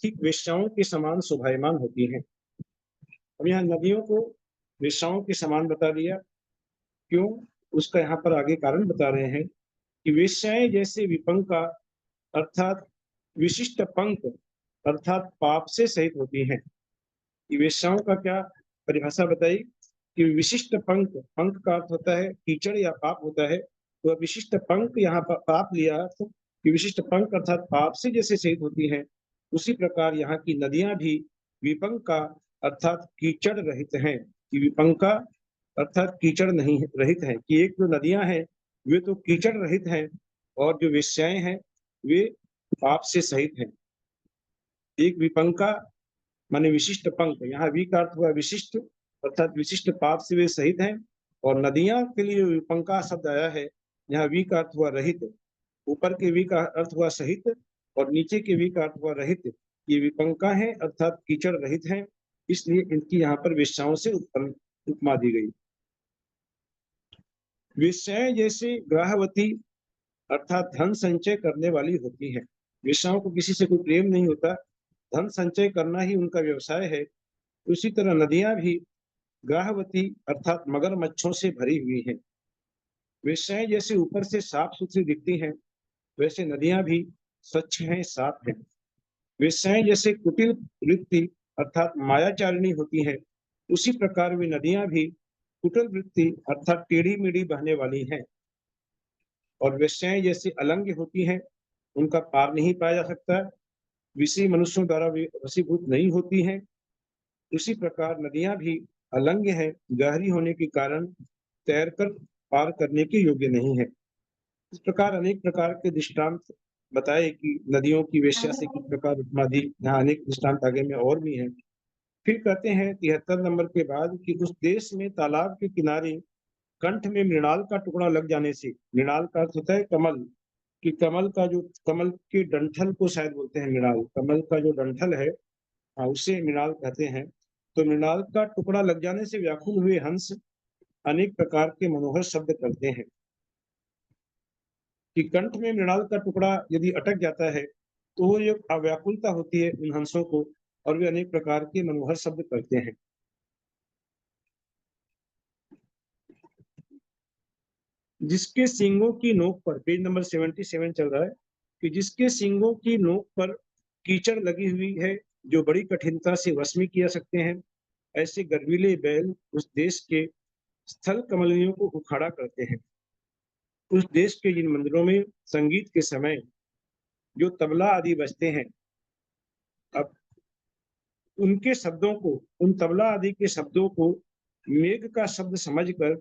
ठीक वेश्याओं के समान शोभायमान होती हैं। अब यहाँ नदियों को वेश्याओं के समान बता दिया, क्यों? उसका यहाँ पर आगे कारण बता रहे हैं कि वेश्याएं जैसे विपंका अर्थात विशिष्ट पंक अर्थात पाप से सहित होती हैं। वेश्याओं का क्या परिभाषा बताई कि विशिष्ट पंक, पंक का अर्थ होता है कीचड़ या पाप होता है, तो विशिष्ट पंक यहाँ पर पाप लिया कि विशिष्ट पंक अर्थात पाप से जैसे सहित होती हैं, उसी प्रकार यहाँ की नदियां भी विपंका अर्थात कीचड़ रहित हैं। कि विपंका अर्थात कीचड़ नहीं रहित है, कि एक जो नदियां हैं वे तो कीचड़ रहित हैं, और जो वेश्याएं हैं वे पाप से सहित हैं। एक विपंका माने विशिष्ट पंक, यहाँ वी का अर्थ हुआ विशिष्ट अर्थात विशिष्ट पाप से वे सहित हैं, और नदियां के लिए विपंका शब्द आया है, यहाँ वी का अर्थ हुआ रहित। ऊपर के वी का अर्थ हुआ सहित और नीचे के वी का अर्थ हुआ रहित। ये विपंका है अर्थात कीचड़ रहित हैं, इसलिए इनकी यहाँ पर वेश्याओं से उत्पन्न उपमा दी गई। वेश्याएं जैसे ग्राहवती अर्थात धन संचय करने वाली होती हैं। वेश्याओं को किसी से कोई प्रेम नहीं होता, धन संचय करना ही उनका व्यवसाय है। उसी तरह नदियां भी ग्राहवती अर्थात मगरमच्छों से भरी हुई हैं। वेश्याएं जैसे ऊपर से साफ सुथरी दिखती हैं, वैसे नदियां भी स्वच्छ हैं, साफ हैं। वेश्याएं जैसे कुटिल वृत्ति अर्थात मायाचारिणी होती हैं, उसी प्रकार वे नदियां भी कुटिल वृत्ति अर्थात टेढ़ी मेढ़ी बहने वाली हैं। और वेश्याएं जैसे अलंग होती हैं, उनका पार नहीं पाया जा सकता, विषय मनुष्यों द्वारा वे वशीभूत नहीं होती हैं। उसी प्रकार नदियां भी अलंग है, गहरी होने के कारण तैरकर पार करने के योग्य नहीं है। इस प्रकार अनेक प्रकार के दृष्टांत बताए कि नदियों की वेश्या से किस प्रकार उपमा दी। यहाँ अनेक दृष्टांत आगे में और भी हैं। फिर कहते हैं 73 नंबर के बाद कि उस देश में तालाब के किनारे कंठ में मृणाल का टुकड़ा लग जाने से, मृणाल का अर्थ होता है कमल, कि कमल का जो कमल के डंठल को शायद बोलते हैं मृणाल, कमल का जो डंठल है उसे मृणाल कहते हैं। तो मृणाल का टुकड़ा लग जाने से व्याकुल हुए हंस अनेक प्रकार के मनोहर शब्द करते हैं। कि कंठ में मृणाल का टुकड़ा यदि अटक जाता है तो वो जो व्याकुलता होती है उन हंसों को, और वे अनेक प्रकार के मनोहर शब्द करते हैं। जिसके सींगों की नोक पर, पेज नंबर 77 चल रहा है, कि जिसके सींगों की नोक पर कीचड़ लगी हुई है, जो बड़ी कठिनता से वश में किया सकते हैं, ऐसे गर्वीले बैल उस देश के स्थल कमलियों को उखाड़ा करते हैं। उस देश के जिन मंदिरों में संगीत के समय जो तबला आदि बजते हैं, अब उनके शब्दों को, उन तबला आदि के शब्दों को मेघ का शब्द समझकर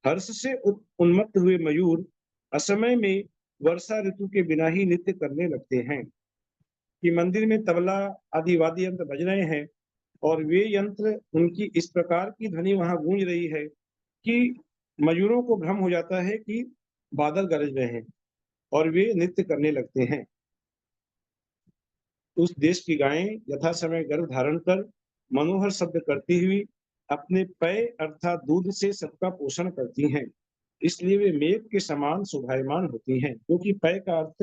हर्ष से उन्मत्त हुए मयूर असमय में वर्षा ऋतु के बिना ही नृत्य करने लगते हैं। कि मंदिर में तबला आदि वाद्य यंत्र बज रहे हैं और वे यंत्र, उनकी इस प्रकार की ध्वनि वहां गूंज रही है कि मयूरों को भ्रम हो जाता है कि बादल गरज रहे हैं और वे नृत्य करने लगते हैं। उस देश की गायें यथा समय गर्भ धारण कर मनोहर शब्द करती हुई अपने पेय अर्थात दूध से सबका पोषण करती हैं। इसलिए वे मेघ के समान शोभायमान होती हैं, क्योंकि पेय का अर्थ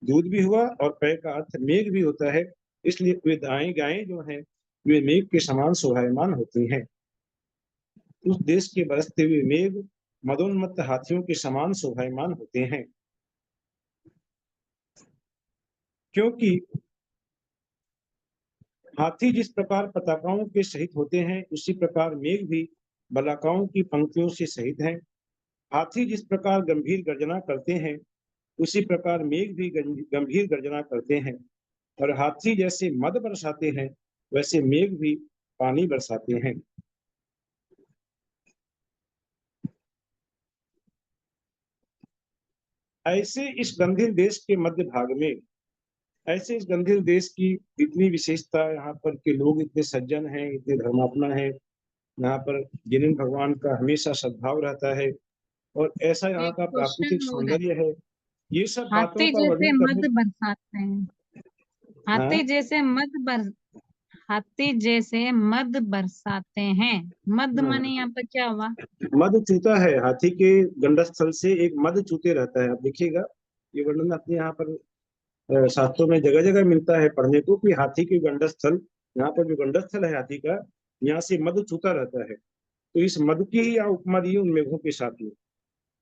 दूध भी हुआ और पेय का अर्थ मेघ भी होता है। इसलिए वे गायें जो हैं वे मेघ के समान शोभायमान होती हैं। उस देश के बरसते हुए मेघ मदोन्मत्त हाथियों के समान शोभायमान होते हैं, क्योंकि हाथी जिस प्रकार पताकाओं के सहित होते हैं उसी प्रकार मेघ भी बलाकाओं की पंक्तियों से सहित हैं। हाथी जिस प्रकार गंभीर गर्जना करते हैं उसी प्रकार मेघ भी गंभीर गर्जना करते हैं, और हाथी जैसे मद बरसाते हैं वैसे मेघ भी पानी बरसाते हैं। ऐसे इस गंभीर देश के मध्य भाग में, ऐसे इस गंभीर देश की इतनी विशेषता, यहाँ पर के लोग इतने सज्जन हैं, इतने धर्मात्मा हैं, यहाँ पर जिन भगवान का हमेशा सद्भाव रहता है, और ऐसा यहाँ का प्राकृतिक सौंदर्य है। ये सब बातों
हाथी
का
जैसे
वर्णन
मद
करने।
बरसाते हैं, हाथी
हाँ?
जैसे हाथी जैसे मद बरसाते हैं। मद
हाँ।
माने यहाँ पर क्या हुआ?
मद चूता है, हाथी के गंडस्थल से एक मद चूते रहता है। आप देखिएगा ये वर्णन अपने यहाँ पर शास्त्रों में जगह जगह मिलता है पढ़ने को, कि हाथी के गंडस्थल, यहाँ पर जो गंडस्थल है हाथी का, यहाँ से मद चूता रहता है। तो इस मद की ही यहाँ उपमा दी उन मेघों के साथ में।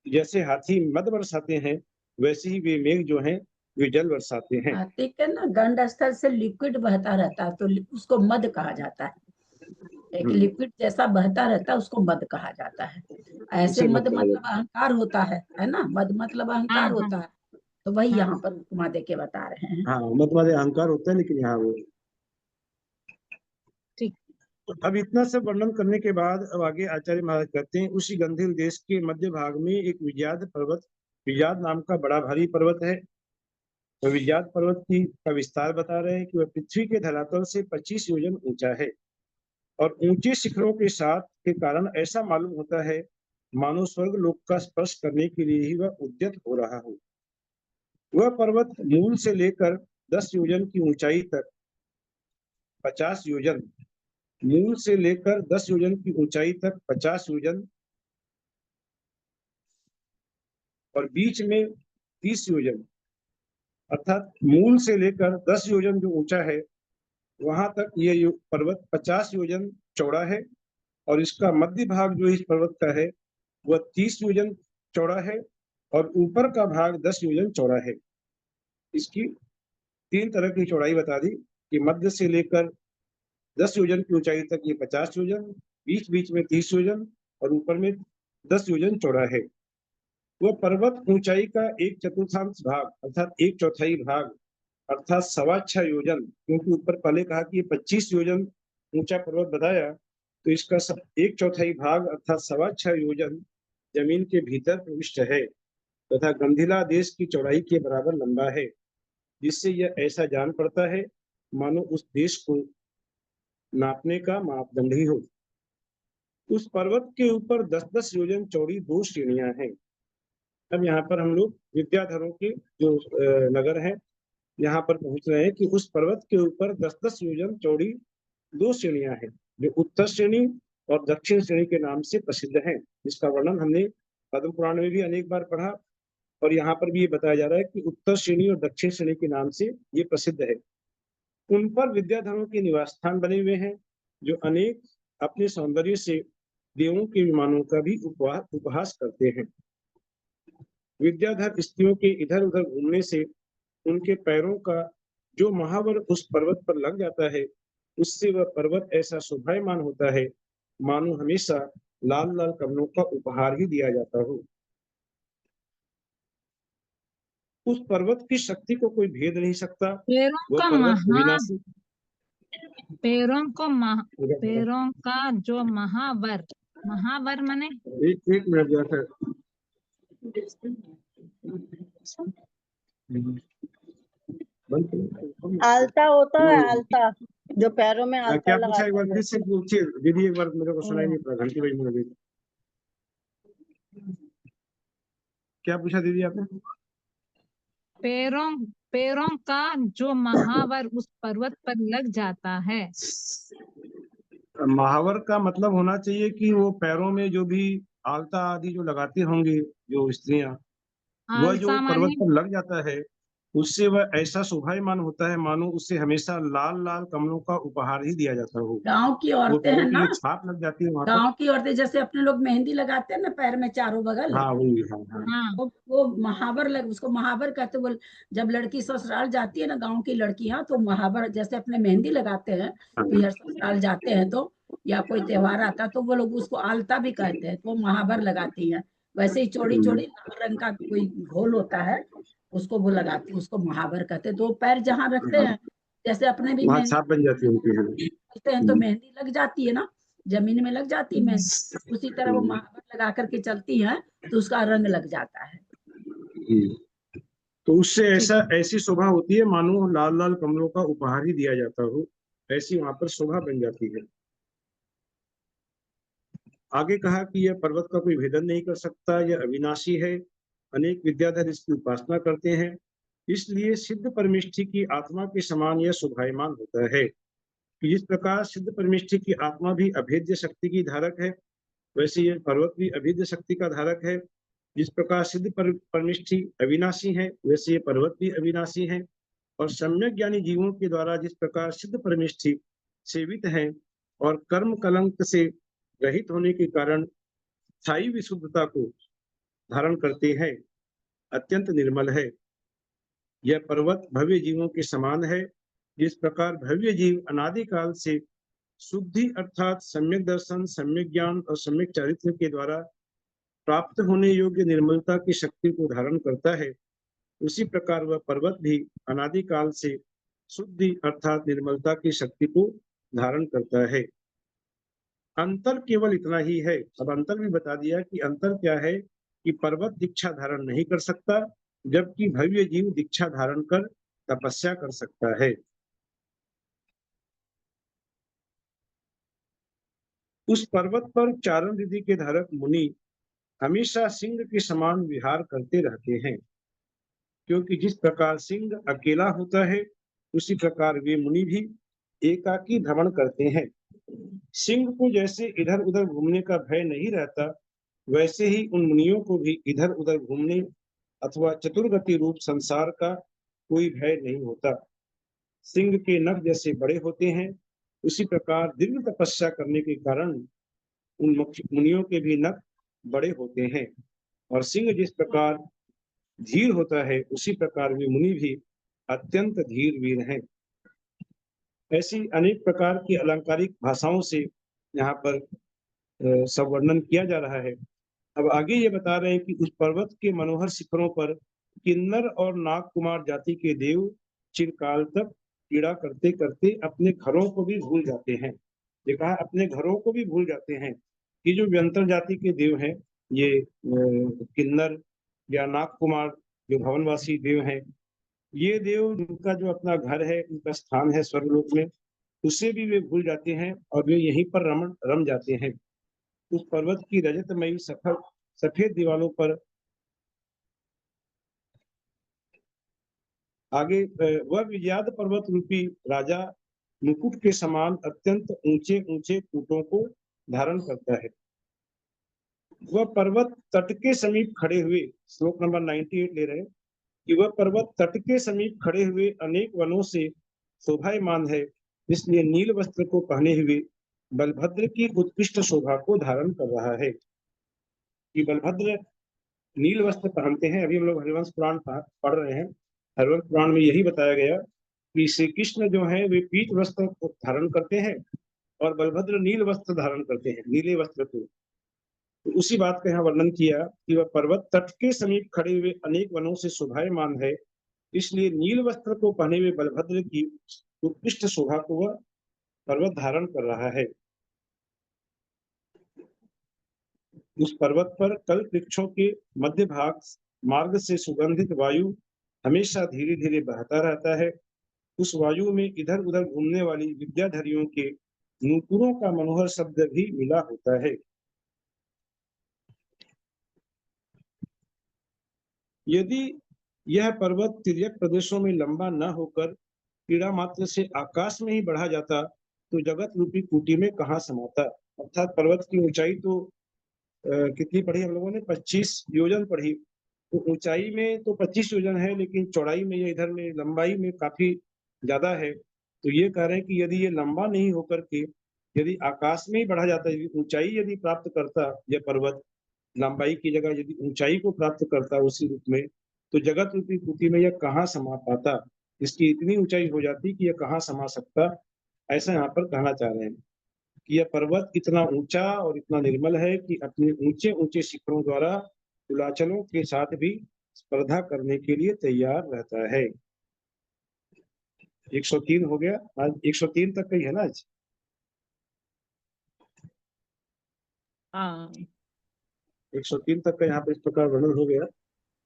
जैसे हाथी मद बरसाते हैं वैसे ही वे मेघ जो हैं वे जल बरसाते हैं।
हाथी के ना गंड स्थल से लिक्विड बहता रहता है तो उसको मद कहा जाता है। एक लिक्विड जैसा बहता रहता है उसको मद कहा जाता है। ऐसे
इसे
मद
मद कहा
मतलब
जाता
अहंकार होता है ना, मद मतलब अहंकार होता है। तो वही यहाँ पर उपमा दे के बता रहे हैं।
है। हाँ, मद वाले अहंकार होता है, लेकिन यहाँ वो
ठीक।
अब इतना सब वर्णन करने के बाद अब आगे आचार्य महाराज कहते हैं, उसी गंधीर देश के मध्य भाग में एक विजात पर्वत, विजात नाम का बड़ा भारी पर्वत है। तो विजात पर्वत का विस्तार बता रहे हैं कि वह पृथ्वी के धरातल से 25 योजन ऊंचा है, और ऊंचे शिखरों के साथ के कारण ऐसा मालूम होता है मानो स्वर्ग लोक का स्पर्श करने के लिए ही वह उद्यत हो रहा हो। वह पर्वत मूल से लेकर 10 योजन की ऊंचाई तक 50 योजन, मूल से लेकर 10 योजन की ऊंचाई तक 50 योजन, और बीच में 30 योजन, अर्थात मूल से लेकर 10 योजन जो ऊंचा है वहां तक ये पर्वत 50 योजन चौड़ा है, और इसका मध्य भाग जो इस पर्वत का है वह 30 योजन चौड़ा है, और ऊपर का भाग 10 योजन चौड़ा है। इसकी 3 तरह की चौड़ाई बता दी कि मध्य से लेकर 10 योजन की ऊंचाई तक ये 50 योजन, बीच बीच में 30 योजन, और ऊपर में 10 योजन चौड़ा है। वह पर्वत ऊंचाई का 1/4 भाग अर्थात 1/4 भाग अर्थात 6.25 योजन, क्योंकि ऊपर पहले कहा कि ये 25 योजन ऊंचा पर्वत बताया, तो इसका 1/4 भाग अर्थात 6.25 योजन जमीन के भीतर प्रविष्ट है, तथा गंधीला देश की चौड़ाई के बराबर लंबा है, जिससे यह ऐसा जान पड़ता है मानो उस देश को नापने का मापदंड ही हो। उस पर्वत के ऊपर 10-10 योजन चौड़ी 2 श्रेणियां हैं। अब यहाँ पर हम लोग विद्याधरों के जो नगर है यहाँ पर पहुंच रहे हैं कि उस पर्वत के ऊपर 10-10 योजन चौड़ी 2 श्रेणियां हैं, जो उत्तर श्रेणी और दक्षिण श्रेणी के नाम से प्रसिद्ध हैं, जिसका वर्णन हमने पद्म पुराण में भी अनेक बार पढ़ा, और यहाँ पर भी ये बताया जा रहा है कि उत्तर श्रेणी और दक्षिण श्रेणी के नाम से ये प्रसिद्ध है। उन पर विद्याधरों के निवास स्थान बने हुए हैं, जो अनेक अपने सौंदर्य से देवों के विमानों का भी उपहास करते हैं। विद्याधर स्त्रियों के इधर उधर घूमने से उनके पैरों का जो महावर उस पर्वत पर लग जाता है, उससे वह पर्वत ऐसा शोभायमान होता है मानो हमेशा लाल लाल कमलों का उपहार ही दिया जाता हो। उस पर्वत की शक्ति को कोई भेद नहीं सकता। वह पर्वत अविनाशी,
पैरों का जो महावर, महावर माने
एक मिनट जाकर
आलता होता है, आलता जो पैरों में आलता
क्या पूछा, एक
लगाते
बार
हैं।
फिर से पूछिए दीदी, एक बार मेरे को सुनाई नहीं पड़ा, घंटी बजी मुझे। क्या पूछा दीदी आपने?
पैरों पैरों का जो महावर उस पर्वत पर लग जाता है।
महावर का मतलब होना चाहिए कि वो पैरों में जो भी आलता आदि जो लगाती होंगी जो स्त्रियां, वह जो
आलता
पर्वत
माने
पर लग जाता है, उससे वह ऐसा शोभायमान होता है मानो उससे हमेशा लाल लाल कमलों का उपहार ही दिया जाता हो।
गांव की
वो
औरतें
पैरों
हैं
की
ना,
जो छाप लग जाती है वहां पर।
गांव की औरतें जैसे अपने लोग मेहंदी लगाते हैं ना पैर में चारों बगल,
हाँ वही, हाँ हाँ।
हाँ
वो महावर उसको महावर कहते। वो जब लड़की ससुराल जाती है ना, गांव की लड़कियां, तो महावर जैसे अपने मेहंदी लगाते हैं पियर ससुराल जाते हैं तो, या कोई त्योहार आता तो वो लोग उसको आलता भी कहते हैं, तो वो महावर लगाती हैं। वैसे ही चौड़ी चौड़ी लाल रंग का कोई घोल होता है, उसको वो लगाती है, उसको महावर कहते हैं। तो वो पैर जहाँ रखते हैं, जैसे अपने भी
वहाँ
मेहंदी
छाप बन जाती है उनकी, हाँ।
करते हैं तो मेहंदी लग जाती है ना, जमीन में लग जाती है मेहंदी, उसी तरह वो महावर लगा करके चलती है तो उसका रंग लग जाता है।
तो उससे ऐसी शोभा होती है मानो लाल लाल कमलों का उपहार ही दिया जाता हो, ऐसी वहां पर शोभा बन जाती है। आगे कहा कि यह पर्वत का कोई भेदन नहीं कर सकता, यह अविनाशी है, अनेक विद्याधर इसकी उपासना करते हैं, इसलिए सिद्ध परमेष्ठी की आत्मा के समान यह शोभायमान होता है। कि जिस प्रकार सिद्ध परमेष्ठी की आत्मा भी अभेद्य शक्ति की धारक है, वैसे यह पर्वत भी अभेद्य शक्ति का धारक है। जिस प्रकार सिद्ध परमेष्ठी अविनाशी है, वैसे ये पर्वत भी अविनाशी है। और सम्यक ज्ञानी जीवों के द्वारा जिस प्रकार सिद्ध परमेष्ठी सेवित है और कर्म कलंक से रहित होने के कारण स्थायी विशुद्धता को धारण करते हैं, अत्यंत निर्मल है। यह पर्वत भव्य जीवों के समान है। जिस प्रकार भव्य जीव अनादिकाल से शुद्धि अर्थात सम्यक दर्शन, सम्यक ज्ञान और सम्यक चारित्र के द्वारा प्राप्त होने योग्य निर्मलता की शक्ति को धारण करता है, उसी प्रकार वह पर्वत भी अनादिकाल से शुद्धि अर्थात निर्मलता की शक्ति को धारण करता है। अंतर केवल इतना ही है। अब अंतर भी बता दिया कि अंतर क्या है, कि पर्वत दीक्षा धारण नहीं कर सकता, जबकि भव्य जीव दीक्षा धारण कर तपस्या कर सकता है। उस पर्वत पर चारण रिधि के धारक मुनि हमेशा सिंह के समान विहार करते रहते हैं, क्योंकि जिस प्रकार सिंह अकेला होता है, उसी प्रकार वे मुनि भी एकाकी भ्रमण करते हैं। सिंह को जैसे इधर उधर घूमने का भय नहीं रहता, वैसे ही उन मुनियों को भी इधर उधर घूमने अथवा चतुर्गति रूप संसार का कोई भय नहीं होता। सिंह के नख जैसे बड़े होते हैं, उसी प्रकार दीर्घ तपस्या करने के कारण उन मुनियों के भी नख बड़े होते हैं। और सिंह जिस प्रकार धीर होता है, उसी प्रकार वे मुनि भी अत्यंत धीर वीर हैं। ऐसी अनेक प्रकार की अलंकारिक भाषाओं से यहाँ पर सब वर्णन किया जा रहा है। अब आगे ये बता रहे हैं कि उस पर्वत के मनोहर शिखरों पर किन्नर और नाग कुमार जाति के देव चिरकाल तक पीड़ा करते करते अपने घरों को भी भूल जाते हैं। ये कहा अपने घरों को भी भूल जाते हैं। कि जो व्यंतर जाति के देव हैं, ये किन्नर या नाग कुमार जो भवनवासी देव हैं, ये देव जिनका जो अपना घर है, उनका स्थान है स्वर्गलोक में, उसे भी वे भूल जाते हैं और वे यहीं पर रम जाते हैं। उस पर्वत की रजतमयी सफेद दीवारों पर आगे वह विजयाद पर्वत रूपी राजा मुकुट के समान अत्यंत ऊंचे ऊंचे कूटों को धारण करता है। वह पर्वत तट के समीप खड़े हुए, श्लोक नंबर 98 ले रहे हैं, कि वह पर्वत तट के समीप खड़े हुए अनेक वनों से शोभायमान है, इसलिए नील वस्त्र को पहने हुए बलभद्र की उत्कृष्ट शोभा को धारण कर रहा है। कि बलभद्र नील वस्त्र पहनते हैं। अभी हम लोग हरिवंश पुराण पढ़ रहे हैं। हरिवंश पुराण में यही बताया गया कि श्री कृष्ण जो है वे पीत वस्त्र को धारण करते हैं और बलभद्र नील वस्त्र धारण करते हैं, नीले वस्त्र को। तो उसी बात का यहाँ वर्णन किया कि वह पर्वत तट के समीप खड़े हुए अनेक वनों से शोभायमान है, इसलिए नील वस्त्र को पहने हुए बलभद्र की उत्कृष्ट शोभा को वह पर्वत धारण कर रहा है। उस पर्वत पर कल वृक्षों के मध्य भाग मार्ग से सुगंधित वायु हमेशा धीरे धीरे बहता रहता है। उस वायु में इधर उधर घूमने वाली विद्याधरियों के नूपुरों का मनोहर शब्द भी मिला होता है। यदि यह पर्वत तिर्यक प्रदेशों में लंबा न होकर क्रीड़ा मात्र से आकाश में ही बढ़ा जाता तो जगत रूपी कुटी में कहाँ समाता। अर्थात पर्वत की ऊंचाई तो कितनी पढ़ी हम लोगों ने, 25 योजन पढ़ी। तो ऊंचाई में तो 25 योजन है, लेकिन चौड़ाई में ये इधर में लंबाई में काफी ज्यादा है। तो ये कह रहे हैं कि यदि ये लंबा नहीं होकर के यदि आकाश में ही बढ़ा जाता, यदि ऊंचाई यदि प्राप्त करता यह पर्वत, लंबाई की जगह यदि ऊंचाई को प्राप्त करता उसी रूप में, तो जगत रूपी कुटी में यह कहाँ समा पाता। इसकी इतनी ऊंचाई हो जाती कि यह कहाँ समा सकता। ऐसा यहाँ पर कहना चाह रहे हैं कि यह पर्वत इतना ऊंचा और इतना निर्मल है कि अपने ऊंचे ऊंचे शिखरों द्वारा कुलाचलों के साथ भी स्पर्धा करने के लिए तैयार रहता है। 103 हो गया, आज 103 तक का ही है ना आज।
हाँ
103 तक का यहाँ पे इस प्रकार वर्णन हो गया।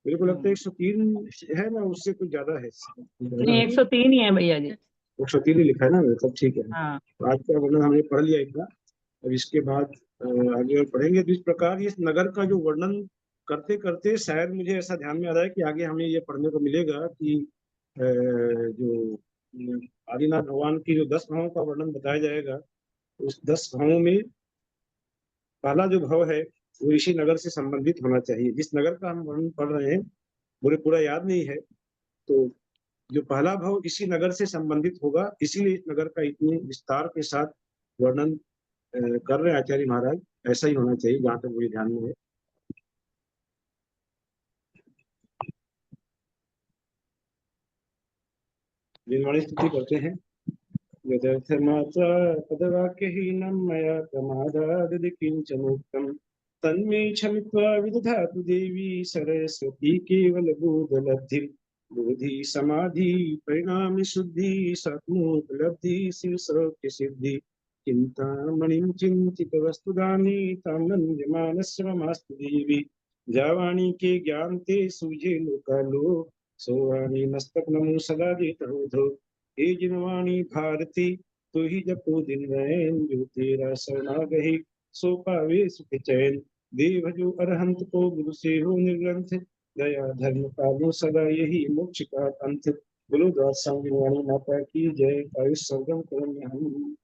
मेरे को लगता है 103 है ना, उससे कुछ ज्यादा है।
नहीं 103 ही है भैया जी।
103 ही लिखा है ना, सब ठीक है।
हाँ
आज का वर्णन हमने पढ़ लिया इतना। अब इसके बाद आगे और पढ़ेंगे। तो इस प्रकार इस नगर का जो वर्णन करते करते शायद मुझे ऐसा ध्यान में आ रहा है कि आगे हमें ये पढ़ने को मिलेगा कि जो आदिनाथ भगवान की जो 10 भावों का वर्णन बताया जाएगा, उस 10 भावों में पहला जो भाव है वो इसी नगर से संबंधित होना चाहिए। जिस नगर का हम वर्णन पढ़ रहे हैं मुझे पूरा याद नहीं है, तो जो पहला भाव इसी नगर से संबंधित होगा, इसीलिए इस नगर का इतने विस्तार के साथ वर्णन कर रहे हैं आचार्य महाराज। ऐसा ही होना चाहिए जहां तक मुझे ध्यान में है। निर्वाणी स्तुति करते हैं। यदर्थमात्रा पदवाक्यहीनं मया प्रमादादि किञ्चनोक्तं तन्मे क्षमित्वा विदधातु देवी सरस्वती केवलबोधलब्धिं। बोधि समाधि परिणाम शुद्धि सत्मोपलब्धि शिवसौख्य सिद्धि। चिंतामणिं चिंतित वस्तुदानी तामन्यमानस्य ममास्तु देवी। जावाणी के ज्ञान ते सूझे लोकालो सोवाणी मस्तक नमो सदा देतरोधो। हे जिनवाणी भारती तू ही जपो दिन रैन, जो तेरा शरणागहि सो पावे सुख चैन। देव जो अरहंत को गुरु से हो निर्ग्रंथ, दया धर्म पालो सदा यही मोक्ष का पंथ। बोलो द्वार संग वाणी माता की जय। आयुष सर्वम करम हम